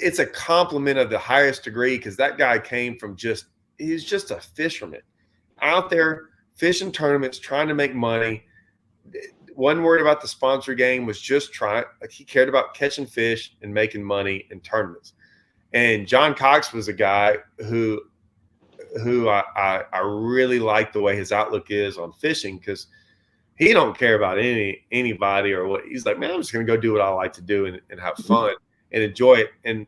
it's a compliment of the highest degree because that guy came from he's just a fisherman out there fishing tournaments, trying to make money. One word about the sponsor game was just he cared about catching fish and making money in tournaments. And John Cox was a guy who I really like the way his outlook is on fishing because he don't care about anybody or what. He's like, man, I'm just going to go do what I like to do and have fun and enjoy it. And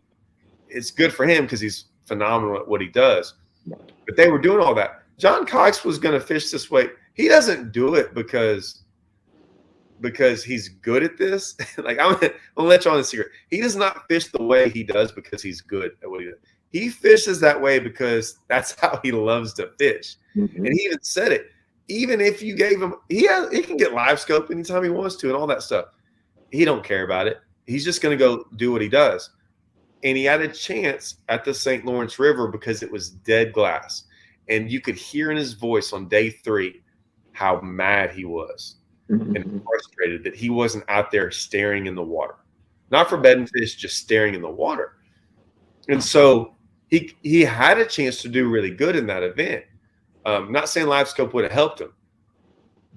it's good for him because he's phenomenal at what he does. But they were doing all that. John Cox was going to fish this way. He doesn't do it because he's good at this. Like I'm gonna let you on the secret. He does not fish the way he does because he's good at what he does. He fishes that way because that's how he loves to fish. And he even said it. Even if you gave him, he can get live scope anytime he wants to and all that stuff. He don't care about it. He's just going to go do what he does. And he had a chance at the St. Lawrence River because it was dead glass. And you could hear in his voice on day 3 how mad he was and frustrated that he wasn't out there staring in the water. Not for bedding fish, just staring in the water. And so he had a chance to do really good in that event. Not saying live scope would have helped him,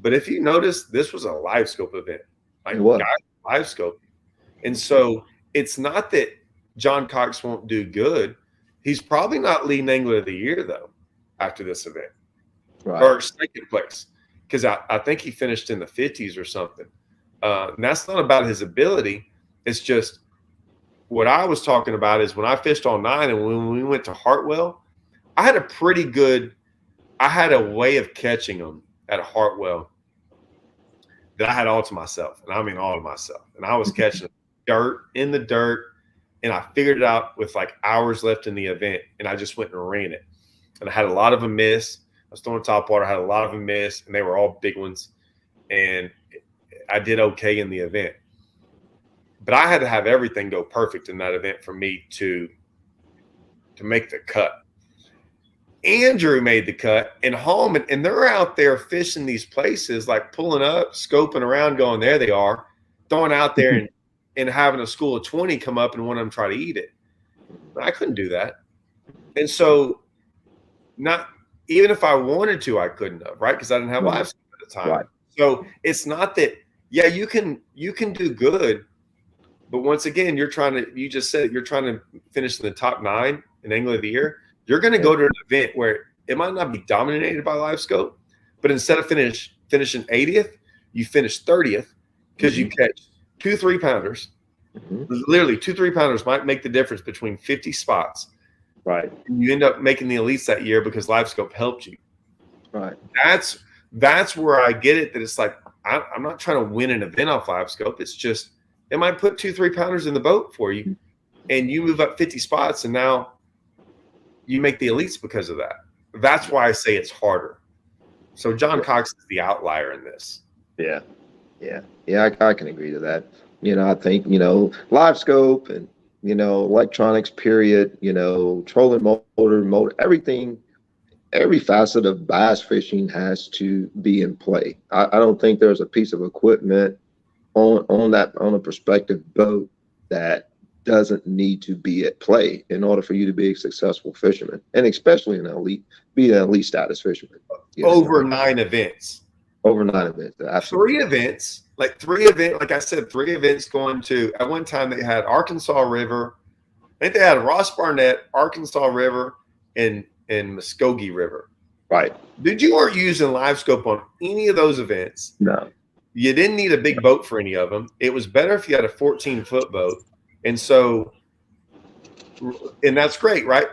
but if you notice, this was a live scope event. Like, guys, live scope. And so it's not that John Cox won't do good. He's probably not leading angler of the year, though, after this event. Right. Or second place, because I think he finished in the 50s or something. And that's not about his ability. It's just what I was talking about is when I fished all 9 and when we went to Hartwell, I had a way of catching them at Hartwell that I had all to myself. And I mean all to myself. And I was catching in the dirt. And I figured it out with like hours left in the event. And I just went and ran it. And I had a lot of them miss. I was throwing top water, I had a lot of them miss, and they were all big ones. And I did okay in the event. But I had to have everything go perfect in that event for me to make the cut. Andrew made the cut, and Hallman, and they're out there fishing these places, like pulling up, scoping around, going, there they are, throwing out there and having a school of 20 come up and one of them try to eat it. I couldn't do that. And so not even if I wanted to, I couldn't have, right? Because I didn't have live scope at the time. Right. So it's not that, yeah, you can do good, but once again, you just said you're trying to finish in the top 9 in angler of the year. You're going to go to an event where it might not be dominated by live scope, but instead of finishing 80th, you finish 30th because you catch 2 3-pounders. Literally 2 3-pounders might make the difference between 50 spots. Right. And you end up making the elites that year because live scope helped you. Right. That's where I get it, that it's like, I'm not trying to win an event off live scope. It's just, it might put 2 3-pounders in the boat for you and you move up 50 spots and now you make the elites because of that. That's why I say it's harder. So John Cox is the outlier in this. Yeah. I can agree to that. I think, live scope and, electronics, period, trolling motor, everything, every facet of bass fishing has to be in play. I don't think there's a piece of equipment on a prospective boat that doesn't need to be at play in order for you to be a successful fisherman, and especially an elite status fisherman. Over 9 events. Over 9 events. Absolutely. 3 events. Like I said, 3 events going to, at one time they had Arkansas River. I think they had Ross Barnett, Arkansas River, and Muskogee River. Right. You weren't using live scope on any of those events. No. You didn't need a big boat for any of them. It was better if you had a 14-foot boat. And that's great, right?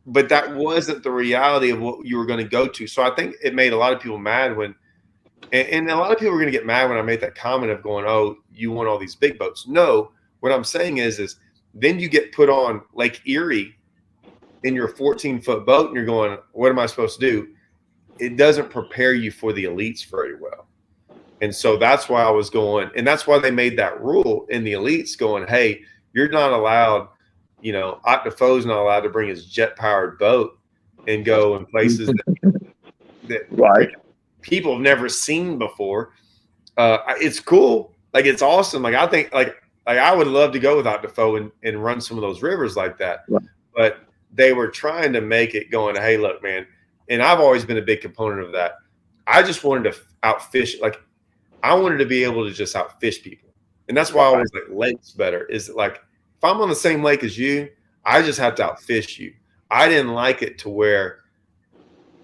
But that wasn't the reality of what you were going to go to. So I think it made a lot of people mad and a lot of people were going to get mad when I made that comment of going, oh, you want all these big boats. No, what I'm saying is then you get put on Lake Erie in your 14-foot boat and you're going, what am I supposed to do? It doesn't prepare you for the elites very well. And so that's why I was going, and that's why they made that rule in the elites going, hey, you're not allowed, Octafoe's not allowed to bring his jet-powered boat and go in places that right. people have never seen before. It's cool. Like, it's awesome. Like, I think, like I would love to go with Octafoe and run some of those rivers like that. Right. But they were trying to make it going, hey, look, man, and I've always been a big component of that. I just wanted to outfish, like, I wanted to be able to just outfish people. And that's why I always like lakes better. Is like, if I'm on the same lake as you, I just have to outfish you. I didn't like it to where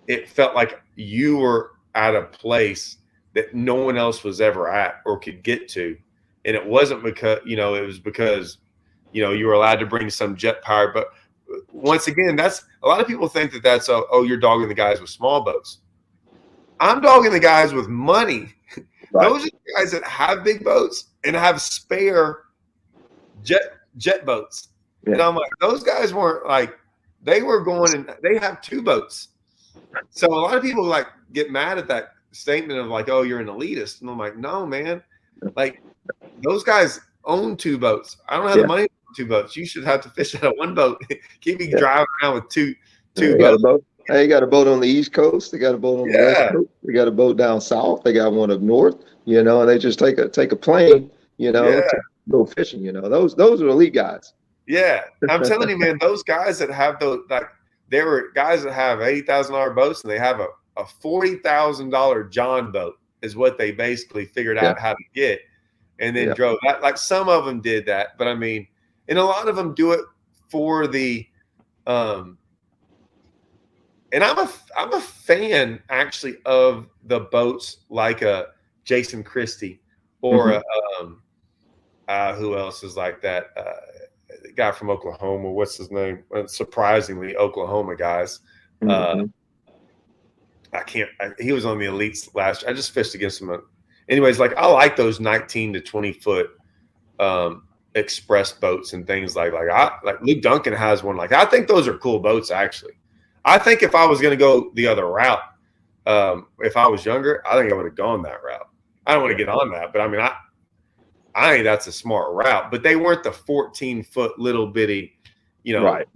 it felt like you were at a place that no one else was ever at or could get to. And it wasn't because, it was because, you were allowed to bring some jet power. But once again, that's a lot of people think that that's, you're dogging the guys with small boats. I'm dogging the guys with money. Right. Those are the guys that have big boats and have spare jet boats. Yeah. And I'm like, those guys weren't like, they were going and they have 2 boats. So a lot of people like get mad at that statement of like, oh, you're an elitist. And I'm like, no, man, like those guys own 2 boats. I don't have the money to 2 boats. You should have to fish out of 1 boat. Keep me driving around with two They got a boats. boat. They got a boat on the East Coast. They got a boat on the West Yeah, Coast. They got a boat down south. They got one up north. And they just take a plane. yeah, To go fishing. Those are elite guys. yeah. I'm telling you, man, those guys that have those, like, there were guys that have $80,000 boats, and they have a $40,000 John boat is what they basically figured Yeah, out how to get, and then yeah, drove that. Like, some of them did that, but I mean, and a lot of them do it for the and I'm a fan actually of the boats like a Jason Christie or hmm a, who else is like that? The guy from Oklahoma. What's his name? Surprisingly, Oklahoma guys. Uh, hmm he was on the elites last year. I just fished against him. Anyways, like, I like those 19 to 20 foot express boats and things like Luke Duncan has one. Like, I think those are cool boats actually. I think if I was going to go the other route, if I was younger, I think I would have gone that route. I don't want to get on that, but I mean, I think that's a smart route. But they weren't the 14-foot little bitty, Right.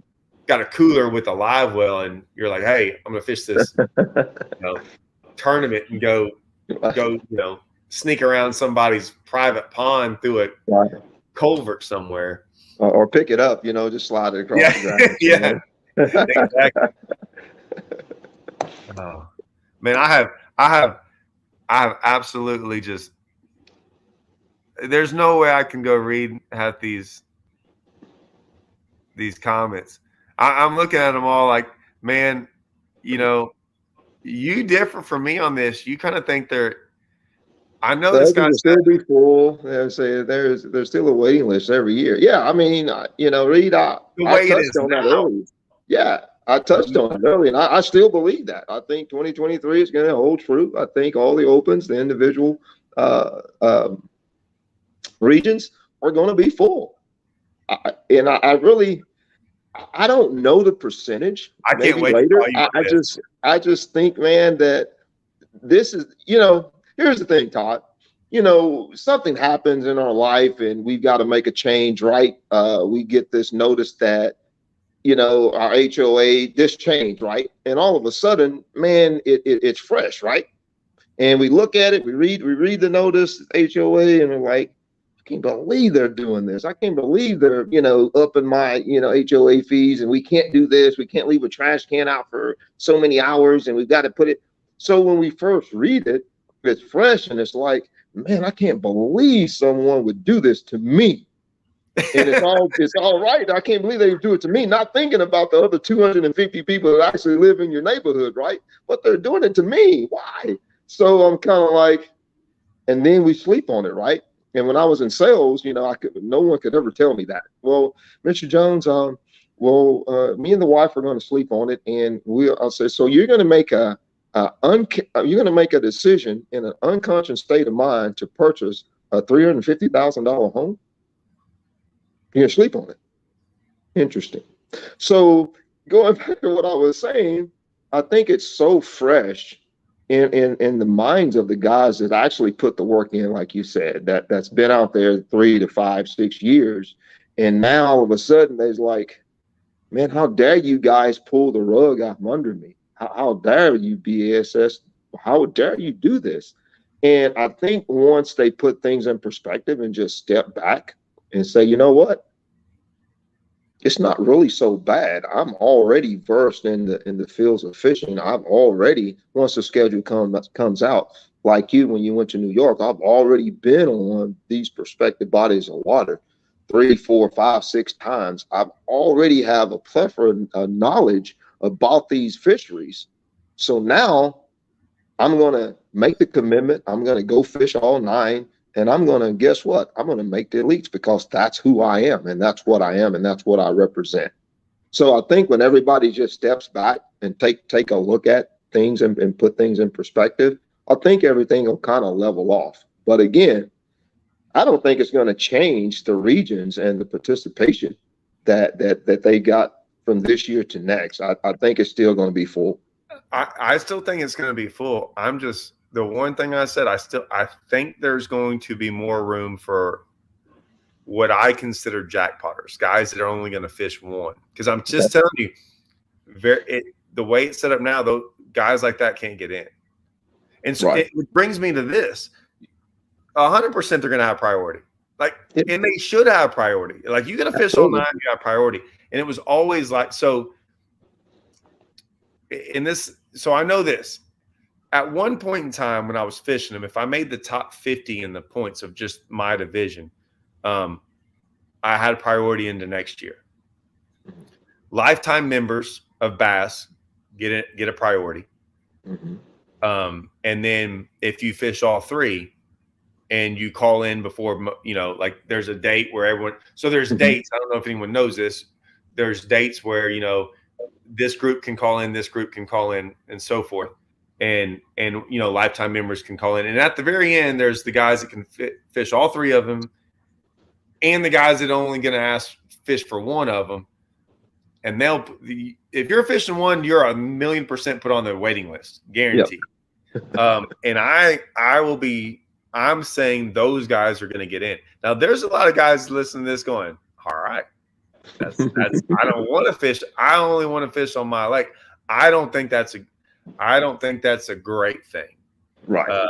got a cooler with a live well, and you're like, hey, I'm going to fish this tournament and go, sneak around somebody's private pond through a Right. culvert somewhere. Or pick it up. Just slide it across Yeah, the ground. yeah, exactly. Oh, man, I have absolutely just. There's no way I can go read half these comments. I'm looking at them all like, man, you differ from me on this. You kind of think they're. I know this Those guy will said still be full. They say there's still a waiting list every year. Yeah, I mean, Reed, the I way it touched is on that now. earlier. Yeah, I touched on it earlier, and I still believe that. I think 2023 is going to hold true. I think all the opens, the individual uh, um, regions are going to be full. I really, I don't know the percentage. I can't Maybe wait to later. call you on this. I just think, man, that this is, here's the thing, Todd. Something happens in our life and we've got to make a change, right? We get this notice that, our HOA, this changed, right? And all of a sudden, man, it's fresh, right? And we look at it, we read the notice, HOA, and we're like, I can't believe they're doing this. I can't believe they're, upping my, HOA fees, and we can't do this. We can't leave a trash can out for so many hours, and we've got to put it. So when we first read it, it's fresh, and it's like, man, I can't believe someone would do this to me. And it's all right. I can't believe they would do it to me, not thinking about the other 250 people that actually live in your neighborhood, right? But they're doing it to me. Why? So I'm kind of like, and then we sleep on it, right? And when I was in sales, no one could ever tell me that. Well, Mr. Jones, me and the wife are going to sleep on it, and I'll say, so you're going to make you're going to make a decision in an unconscious state of mind to purchase a $350,000 home. You're going to sleep on it. Interesting. So going back to what I was saying, I think it's so fresh in the minds of the guys that actually put the work in, like you said, that's been out there 3 to 5, 6 years. And now all of a sudden there's like, man, how dare you guys pull the rug out from under me? How dare you BASS? How dare you do this? And I think once they put things in perspective and just step back and say, you know what? It's not really so bad. I'm already versed in the fields of fishing. I've already, once the schedule comes out, like you when you went to New York, I've already been on these prospective bodies of water 3, 4, 5, 6 times. I've already have a plethora of knowledge about these fisheries. So now I'm going to make the commitment. I'm going to go fish all 9. And I'm going to, guess what? I'm going to make the elites because that's who I am. And that's what I am. And that's what I represent. So I think when everybody just steps back and take a look at things and put things in perspective, I think everything will kind of level off. But again, I don't think it's going to change the regions and the participation that they got from this year to next. I think it's still going to be full. I still think it's going to be full. I'm just, the one thing I said, I think there's going to be more room for what I consider jackpotters, guys that are only going to fish one. Because I'm just telling you, the way it's set up now, those guys like that can't get in. And so it brings me to this: 100% they're going to have priority. Like, and they should have priority. Like, you got to fish all night, you got priority. And it was always like, so in this, so I know this. At one point in time when I was fishing them, if I made the top 50 in the points of just my division, I had priority into next year. Lifetime members of Bass get a priority. And then if you fish all three and you call in before, like there's a date where everyone, so there's dates. I don't know if anyone knows this. There's dates where, this group can call in, this group can call in, and so forth. And lifetime members can call in. And at the very end, there's the guys that can fish all three of them, and the guys that are only going to fish for one of them. And if you're fishing one, you're 1,000,000% put on the waiting list, guaranteed. And I'm saying those guys are going to get in. Now, there's a lot of guys listening to this going, all right, that's I don't want to fish. I only want to fish on my lake. I don't think that's a great thing. Right.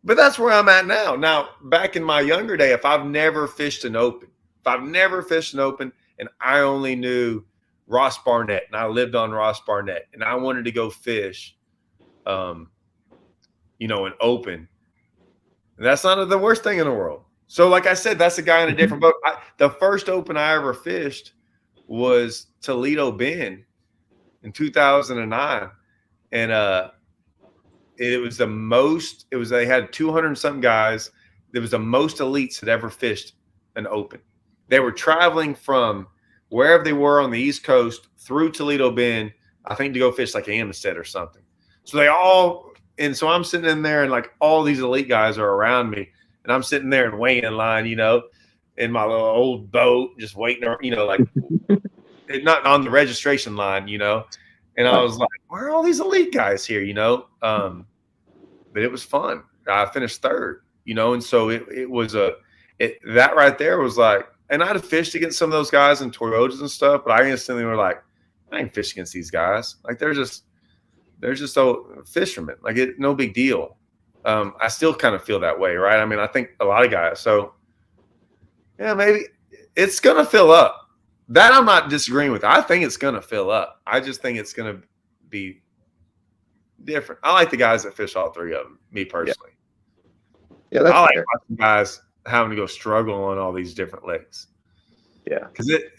But that's where I'm at now. Now, back in my younger day, if I've never fished an open, and I only knew Ross Barnett and I lived on Ross Barnett and I wanted to go fish, an open, that's not the worst thing in the world. So like I said, that's a guy in a different boat. The first open I ever fished was Toledo Bend in 2009. And it was they had 200 something guys. It was the most elites that ever fished an open. They were traveling from wherever they were on the East Coast through Toledo Bend, I think, to go fish like Amistad or something. So so I'm sitting in there and like all these elite guys are around me, and I'm sitting there in weighing line, in my little old boat, just waiting, like not on the registration line, And I was like, where are all these elite guys here, But it was fun. I finished third, and so it was that right there was like, and I'd have fished against some of those guys in Toyotas and stuff, but I instantly were like, I ain't fish against these guys. Like they're just fishermen. Like no big deal. I still kind of feel that way, right? I mean, I think a lot of guys. So yeah, maybe it's gonna fill up. That I'm not disagreeing with. I think it's gonna fill up. I just think it's gonna be different. I like the guys that fish all three of them, me personally. Yeah, that's I like fair. watching guys having to go struggle on all these different lakes. Yeah. Because it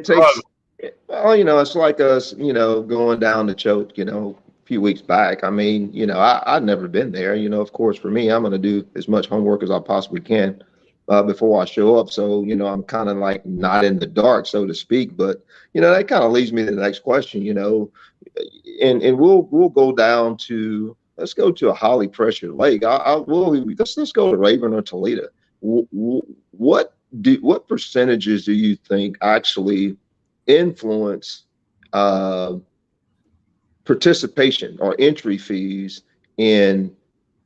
takes, it's like us, going down the choke, a few weeks back. I mean, I've never been there. Of course, for me, I'm going to do as much homework as I possibly can before I show up. So, I'm kind of like not in the dark, so to speak. But, that kind of leads me to the next question, and we'll go down to, let's go to a highly pressured lake. Let's go to Rayburn or Toledo. What percentages do you think actually influence participation or entry fees in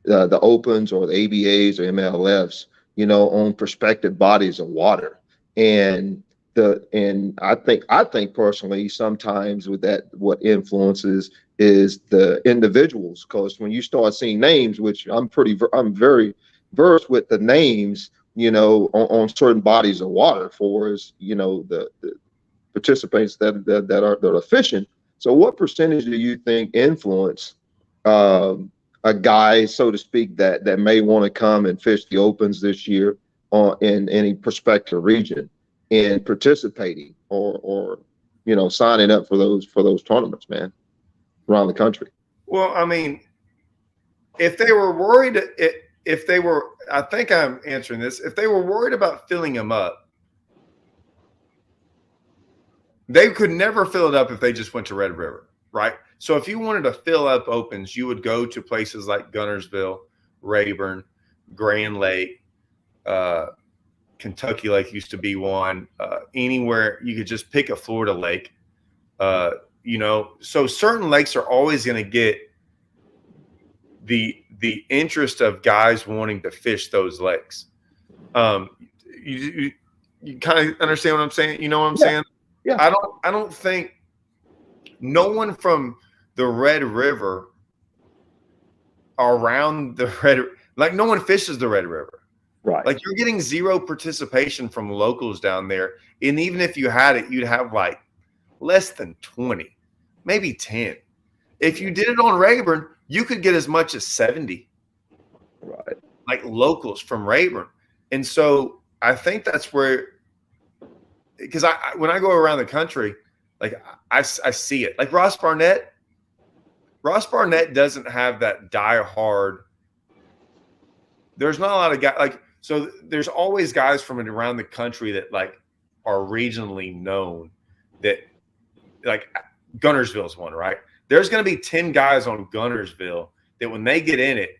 the opens or the ABAs or MLFs, on prospective bodies of water? And I think personally, sometimes with that, what influences is the individuals, because when you start seeing names, which I'm very versed with the names, on certain bodies of water for is, the participants that are fishing. So what percentage do you think influence a guy, so to speak, that may want to come and fish the opens this year in any prospective region in participating or signing up for those tournaments, man, around the country? Well, I mean, if they were worried, I think I'm answering this. If they were worried about filling them up, they could never fill it up if they just went to Red River, right? So if you wanted to fill up opens, you would go to places like Guntersville, Rayburn, Grand Lake, Kentucky Lake used to be one. Anywhere you could just pick a Florida lake. So certain lakes are always going to get the interest of guys wanting to fish those lakes. you kind of understand what I'm saying? You know what I'm Yeah. saying? Yeah. I don't think no one from the Red River around the Red, like no one fishes the Red River. Right. Like you're getting zero participation from locals down there. And even if you had it, you'd have like less than 20, maybe 10. If you did it on Rayburn, you could get as much as 70. Right. Like locals from Rayburn. And so I think that's where, because when I go around the country, like I see it. Like Ross Barnett doesn't have that die hard. There's not a lot of guys like, so there's always guys from around the country that like are regionally known that like Gunnersville's one, right? There's going to be 10 guys on Gunnersville that when they get in it,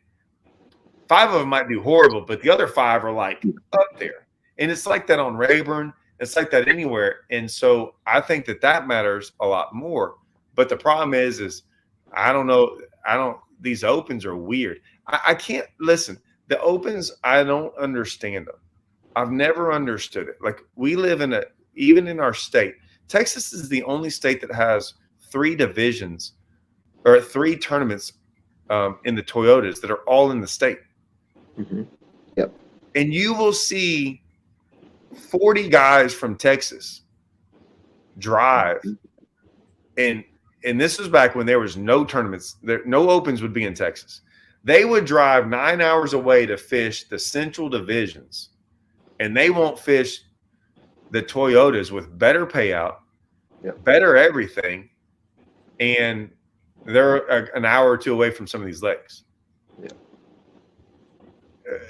5 of them might do horrible, but the other 5 are like up there. And it's like that on Rayburn. It's like that anywhere. And so I think that matters a lot more. But the problem is I don't know. These opens are weird. I can't listen. The opens, I don't understand them. I've never understood it. Like we live even in our state, Texas is the only state that has 3 divisions or 3 tournaments in the Toyotas that are all in the state. Mm-hmm. Yep. And you will see 40 guys from Texas drive. And this was back when there was no tournaments. No opens would be in Texas. They would drive 9 hours away to fish the central divisions. And they won't fish the Toyotas with better payout, better everything. And they're an hour or 2 away from some of these lakes. Yeah.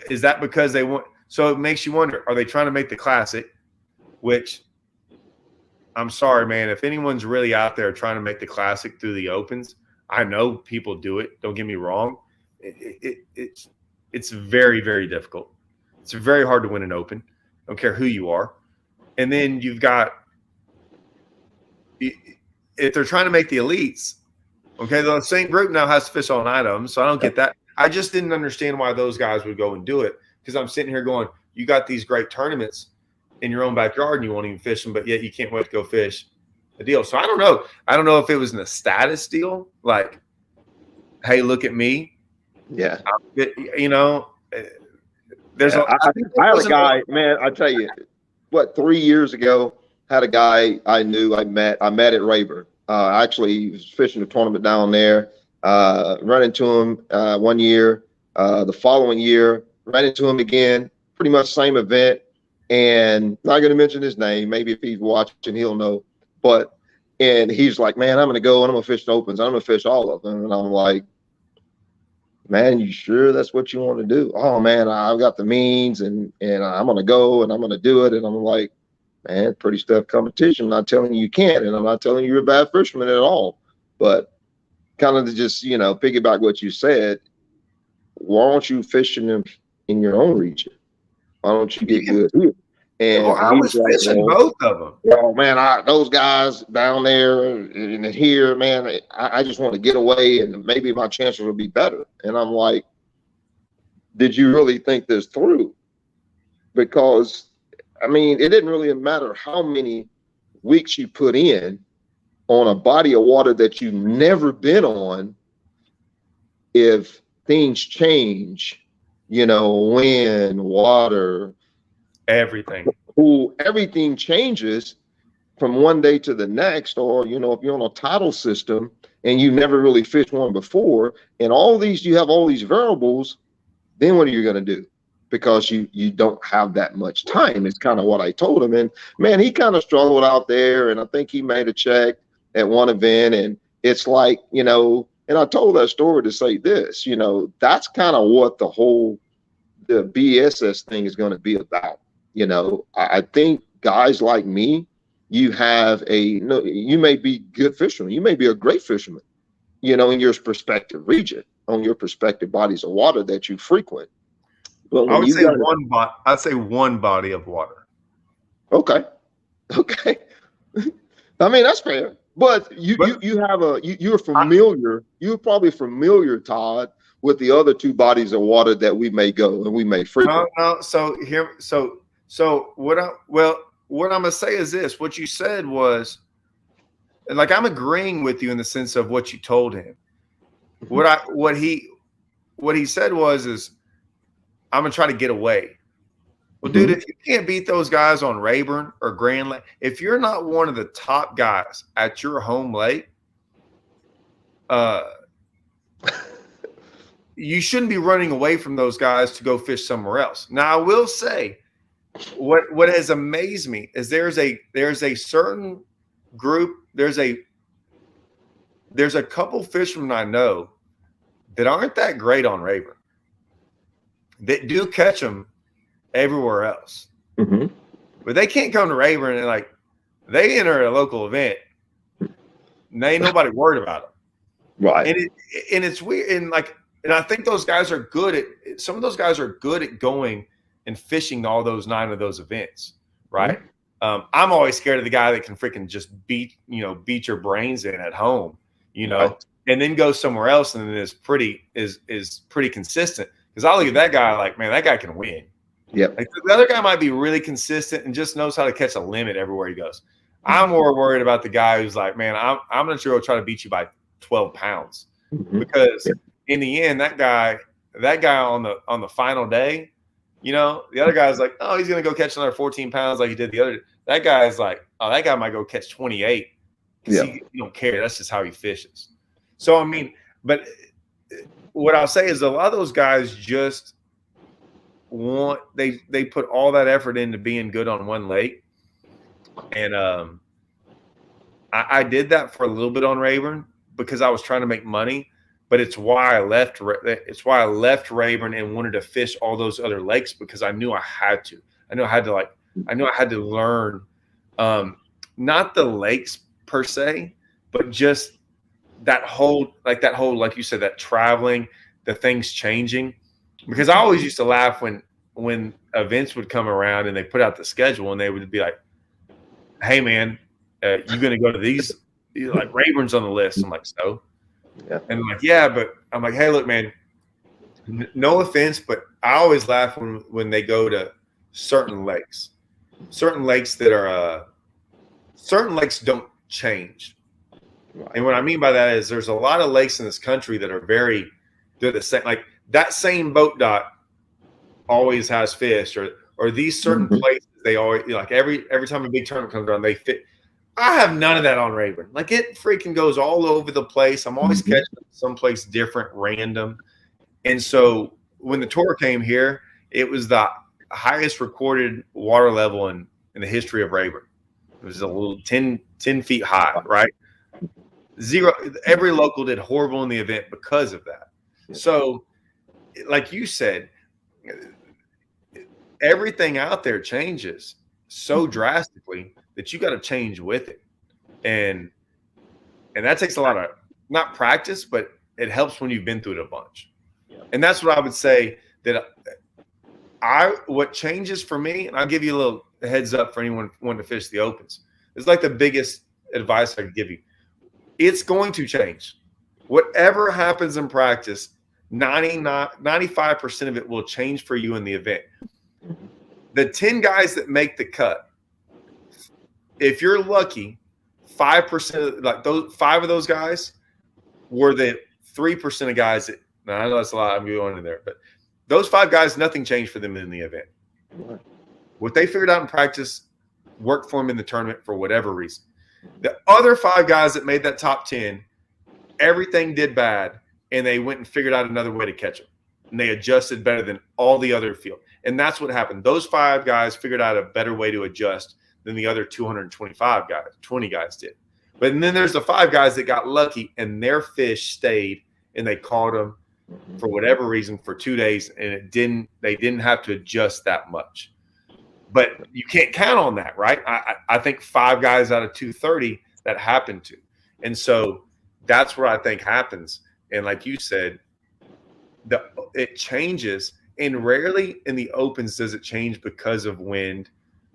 Is that because they want? So it makes you wonder: are they trying to make the classic? Which, I'm sorry, man. If anyone's really out there trying to make the classic through the opens, I know people do it. Don't get me wrong. It's very, very difficult. It's very hard to win an open. Don't care who you are. And then you've got, if they're trying to make the elites, okay, the same group now has to fish all night of them. So I don't get that. I just didn't understand why those guys would go and do it, because I'm sitting here going, you got these great tournaments in your own backyard and you won't even fish them, but yet you can't wait to go fish the deal. So I don't know. I don't know if it was in a status deal, like, hey, look at me. Yeah. You know, there's I had a guy, man, I tell you, 3 years ago, had a guy I met at Rayburn. Actually, he was fishing a tournament down there. Run into him 1 year. The following year, ran into him again, pretty much same event. And not going to mention his name. Maybe if he's watching, he'll know. And he's like, man, I'm going to go and I'm going to fish the opens. I'm going to fish all of them. And I'm like, man, you sure that's what you want to do? Oh, man, I've got the means and I'm going to go and I'm going to do it. And I'm like, man, pretty tough competition. I'm not telling you can't. And I'm not telling you you're a bad fisherman at all. But kind of to just, piggyback what you said, why don't you fishing them in your own region? Why don't you get good here? And I was fishing both of them. Oh man, those guys down there and here, man, I just want to get away and maybe my chances will be better. And I'm like, did you really think this through? Because, I mean, it didn't really matter how many weeks you put in on a body of water that you've never been on. If things change, wind, water, everything changes from one day to the next. Or, if you're on a tidal system and you never really fished one before, and you have all these variables, then what are you going to do? Because you don't have that much time. It's kind of what I told him. And man, he kind of struggled out there. And I think he made a check at one event. And it's like, and I told that story to say this, that's kind of what the BSS thing is going to be about. I think guys like me, you may be good fisherman. You may be a great fisherman, in your prospective region, on your prospective bodies of water that you frequent. But I would say I'd say one body of water. Okay. I mean, that's fair. But you're familiar. You're probably familiar, Todd, with the other 2 bodies of water that we may go and we may frequent. No. So So what I'm gonna say is this: what you said was, like, I'm agreeing with you in the sense of what you told him. Mhm. What he said was is I'm gonna try to get away. Well, dude, Mhm. if you can't beat those guys on Rayburn or Grand Lake, if you're not one of the top guys at your home lake, uh, you shouldn't be running away from those guys to go fish somewhere else. Now, I will say what has amazed me is there's a certain group, there's a couple fishermen I know that aren't that great on Rayburn that do catch them everywhere else, Mhm. but they can't come to Rayburn and like they enter a local event and ain't nobody worried about them. Right. And it's weird and I think those guys are good at some of those guys are good at going and fishing all those 9 of those events, Mhm. right? I'm always scared of the guy that can freaking just beat your brains in at home, Right. and then go somewhere else and then is pretty consistent. Because I look at that guy like, man, that guy can win. Yep. Like the other guy might be really consistent and just knows how to catch a limit everywhere he goes. I'm more worried about the guy who's like, man, I'm not sure he'll try to beat you by 12 pounds Mhm. because Yeah. in the end, that guy on the final day, the other guy's like, oh, he's gonna go catch another 14 pounds like he did the other. That guy's like, oh, that guy might go catch 28 because Yeah. he don't care. That's just how he fishes. So I mean, but what I'll say is a lot of those guys just they put all that effort into being good on one lake, and I did that for a little bit on Rayburn because I was trying to make money. But it's why I left. It's why I left Rayburn and wanted to fish all those other lakes because I knew I had to. I knew I had to I knew I had to learn, um, not the lakes per se, but just that whole like you said, that traveling, the things changing. Because I always used to laugh when events would come around and they put out the schedule and they would be like, hey man, you gonna go to these, like Rayburn's on the list. I'm like, so, Yeah. and I'm like, yeah, but I'm like, hey, look, man, no offense, but I always laugh when they go to certain lakes, certain lakes that are certain lakes don't change. Right. And what I mean by that is there's a lot of lakes in this country that are they're the same, like that same boat dock always has fish, or these certain Mhm. places they always, like every time a big tournament comes around, they fit. I have none of that on Rayburn. Like it freaking goes all over the place. I'm always Mhm. catching them someplace different, random. And so when the tour came here, it was the highest recorded water level in the history of Rayburn. It was a little 10 feet high, right? Zero. Every local did horrible in the event because of that. Yeah. So, like you said, everything out there changes so Mhm. drastically that you got to change with it. And that takes a lot of not practice, but it helps when you've been through it a bunch. Yeah. And that's what I would say that what changes for me, and I'll give you a little heads up for anyone wanting to fish the opens. It's like the biggest advice I could give you. It's going to change. Whatever happens in practice, 95% of it will change for you in the event. Mhm. The 10 guys that make the cut, if you're lucky, 5% of like those 5 of those guys were the 3% of guys that, now I know that's a lot, I'm going in there, but those 5 guys, nothing changed for them in the event. Right. What they figured out in practice worked for them in the tournament for whatever reason. The other 5 guys that made that top 10, everything did bad, and they went and figured out another way to catch them. And they adjusted better than all the other field. And that's what happened. Those 5 guys figured out a better way to adjust than the other 225 guys, 20 guys did. But then there's the 5 guys that got lucky and their fish stayed and they caught them Mhm. for whatever reason for 2 days, and they didn't have to adjust that much. But you can't count on that, right? I think 5 guys out of 230 that happened to. And so that's what I think happens. And like you said, it changes. And rarely in the opens does it change because of wind,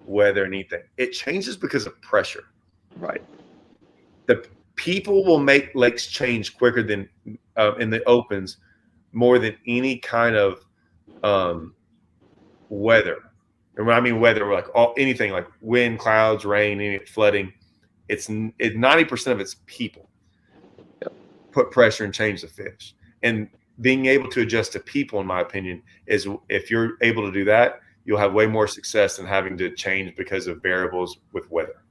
weather, anything. It changes because of pressure. Right. The people will make lakes change quicker than in the opens, more than any kind of weather. And when I mean weather, like anything like wind, clouds, rain, flooding, it's 90% of it's people. Yep. Put pressure and change the fish. And being able to adjust to people, in my opinion, is if you're able to do that, you'll have way more success than having to change because of variables with weather.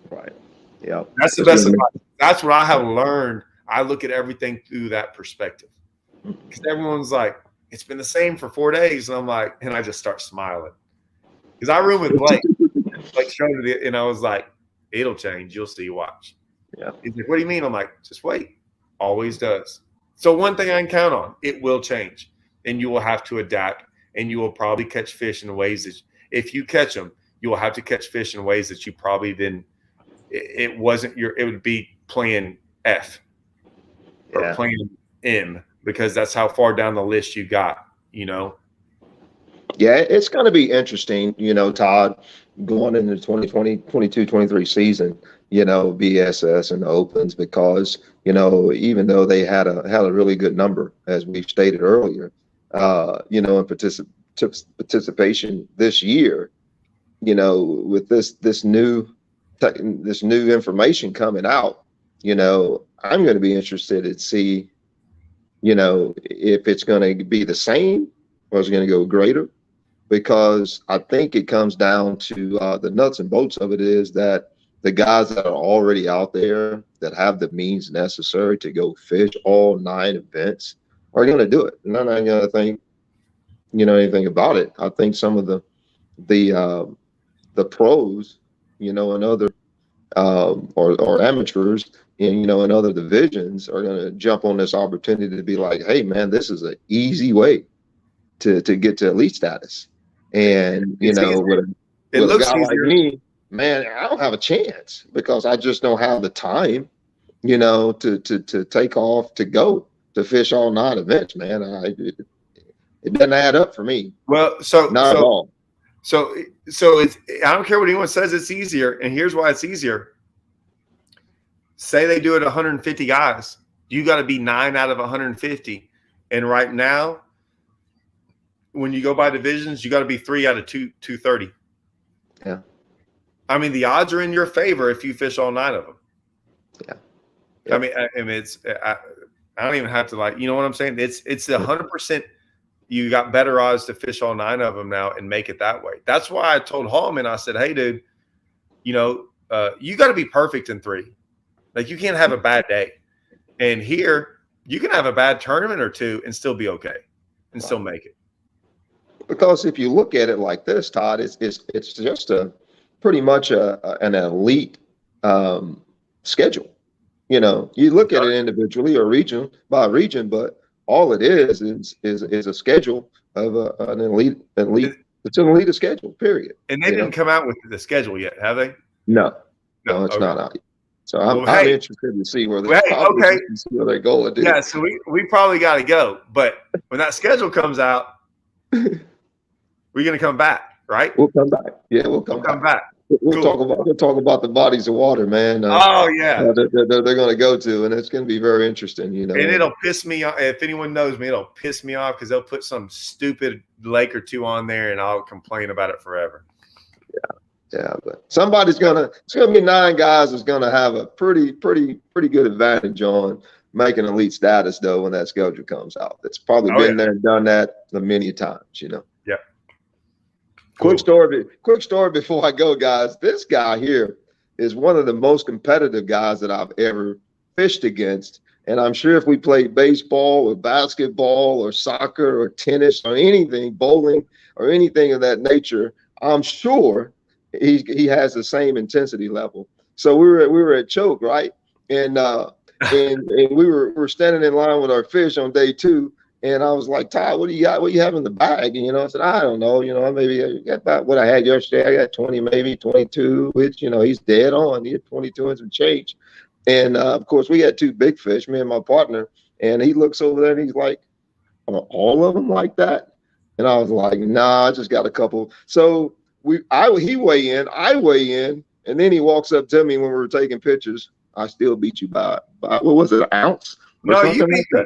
Right. Yeah. That's the best advice. That's what I have learned. I look at everything through that perspective. Because everyone's like, it's been the same for 4 days. And I'm like, and I just start smiling. Because I room with Blake. Blake showed me, and I was like, it'll change. You'll see, watch. Yeah. He's like, what do you mean? I'm like, just wait. Always does. So one thing I can count on, it will change. And you will have to adapt. And you will probably catch fish in ways that, if you catch them, you will have to catch fish in ways that you probably didn't. It wasn't it would be plan F or plan M, because that's how far down the list you got, you know? Yeah, it's going to be interesting, you know, Todd, going into the 2020, 22, 23 season, you know, BSS and the Opens, because, you know, even though they had a really good number, as we stated earlier, you know, in participation this year, you know, with this new information coming out, you know, I'm going to be interested to see, you know, if it's going to be the same or it's going to go greater, because I think it comes down to the nuts and bolts of it is that the guys that are already out there that have the means necessary to go fish all 9 events are going to do it. And I'm not going to think, you know, anything about it. I think some of the pros, you know, and other or amateurs in, you know, in other divisions are going to jump on this opportunity to be like, hey man, this is an easy way to get to elite status. And you know, with a guy like me, man, I don't have a chance because I just don't have the time, you know, to take off to go to fish all 9 events, man. It doesn't add up for me. Well, not at all. So it's, I don't care what anyone says, it's easier. And here's why it's easier. Say they do it 150 guys. You got to be 9 out of 150. And right now, when you go by divisions, you got to be 3 out of 230. Yeah. I mean, the odds are in your favor if you fish all 9 of them. Yeah. Yep. I mean, I don't even have to, like, you know what I'm saying? It's 100%. You got better odds to fish all 9 of them now and make it that way. That's why I told Hallman, I said, hey, dude, you know, you got to be perfect in 3. Like, you can't have a bad day. And here, you can have a bad tournament or 2 and still be okay and still make it. Because if you look at it like this, Todd, it's just pretty much an elite schedule. You know, you look at it individually or region by region, but all it is a schedule of an elite. It's an elite schedule, period. And they didn't come out with the schedule yet, have they? No, it's not out yet. So I'm interested to see where where they're going. Dude. Yeah, so we probably got to go. But when that schedule comes out, we're going to come back, right? We'll come back. Yeah, we'll come back. We'll talk about the bodies of water, man. Yeah. They're going to go to, and it's going to be very interesting, you know. And it'll piss me off. If anyone knows me, it'll piss me off because they'll put some stupid lake or 2 on there, and I'll complain about it forever. Yeah, but it's going to be 9 guys that's going to have a pretty good advantage on making elite status, though, when that schedule comes out. It's probably been there and done that many times, you know. Yeah. Cool. Quick story before I go, guys. This guy here is one of the most competitive guys that I've ever fished against. And I'm sure if we played baseball or basketball or soccer or tennis or anything, bowling or anything of that nature, I'm sure he has the same intensity level. So we were at Choke, right? And we were standing in line with our fish on day 2. And I was like, Todd, what do you got? What do you have in the bag? And, you know, I said, I don't know. You know, maybe I got about what I had yesterday. I got 20, maybe 22, which, you know, he's dead on. He had 22 and some change. And, of course, we had 2 big fish, me and my partner. And he looks over there and he's like, are all of them like that? And I was like, nah, I just got a couple. So he weigh in, I weigh in. And then he walks up to me when we were taking pictures. I still beat you by what was it, an ounce? No, you beat me.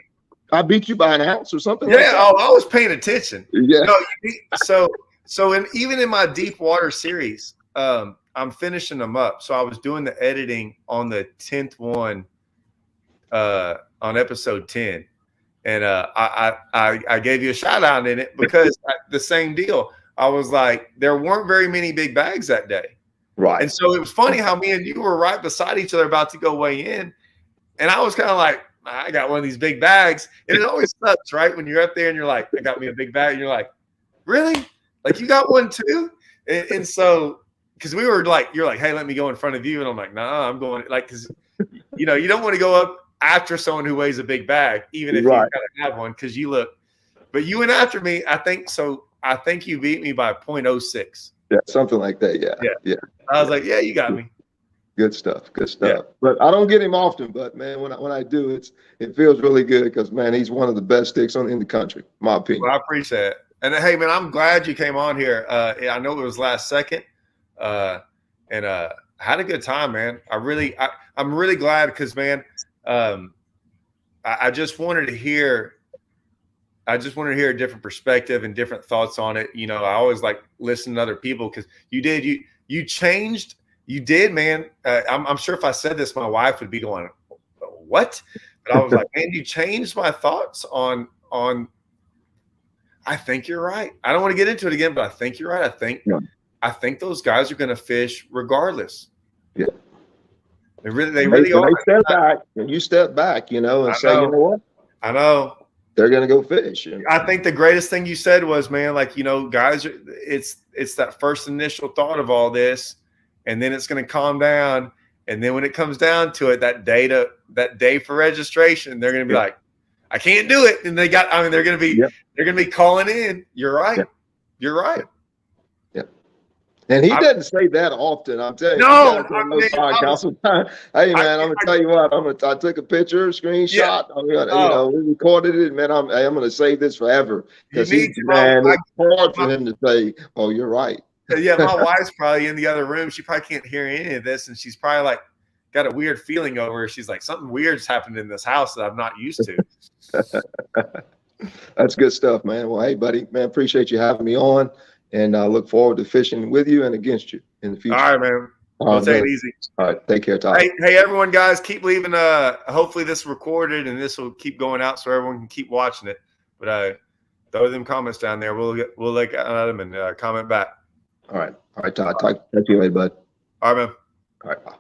I beat you by an ounce or something. Yeah, I was paying attention. Yeah. No, so So even in my deep water series, I'm finishing them up. So I was doing the editing on the 10th one on episode 10. And I gave you a shout out in it because the same deal. I was like, there weren't very many big bags that day. Right. And so it was funny how me and you were right beside each other about to go weigh in. And I was kind of like, I got one of these big bags. And it always sucks, right? When you're up there and you're like, I got me a big bag. And you're like, really? Like, you got one too? And so, because we were like, you're like, hey, let me go in front of you. And I'm like, nah, I'm going, like, because, you know, you don't want to go up after someone who weighs a big bag, even if you kind of have one, because you look, but you went after me. I think so. I think you beat me by 0.06. Yeah, something like that. Yeah. I was like, yeah, you got me. Good stuff. Yeah. But I don't get him often, but man, when I do, it feels really good because man, he's one of the best sticks in the country, in my opinion. Well, I appreciate it. And hey, man, I'm glad you came on here. I know it was last second, and had a good time, man. I'm really glad because, man, I just wanted to hear. I just wanted to hear a different perspective and different thoughts on it. You know, I always like listen to other people because you changed. You did, man. I'm sure if I said this, my wife would be going, "What?" But I was like, "Man, you changed my thoughts on." I think you're right. I don't want to get into it again, but I think you're right. I think those guys are going to fish regardless. Yeah, they really are. They step back, and you step back, you know, and say, you know what? I know. They're going to go fish. I think the greatest thing you said was, man, like, you know, guys, it's that first initial thought of all this, and then it's going to calm down. And then when it comes down to it, that day for registration, they're going to be like, I can't do it. And they're going to be calling in. You're right. Yeah. You're right. Yeah. And he doesn't say that often. I'm telling you. No. Hey, man, I'm going to tell you what. I took a picture, screenshot. You know, we recorded it. Man, I'm going to save this forever. Because it's hard for him to say, oh, you're right. Yeah, my wife's probably in the other room. She probably can't hear any of this. And she's probably like, got a weird feeling over her. She's like, something weird's happened in this house that I'm not used to. That's good stuff, man. Well, hey, buddy, man, appreciate you having me on, and I look forward to fishing with you and against you in the future. All right, man. We'll take it easy. All right, take care, Todd. Hey, everyone, guys, keep leaving. Hopefully this is recorded and this will keep going out so everyone can keep watching it. But throw them comments down there. We'll look at them and comment back. All right, Todd. Talk to you later, bud. All right, man. All right, bye.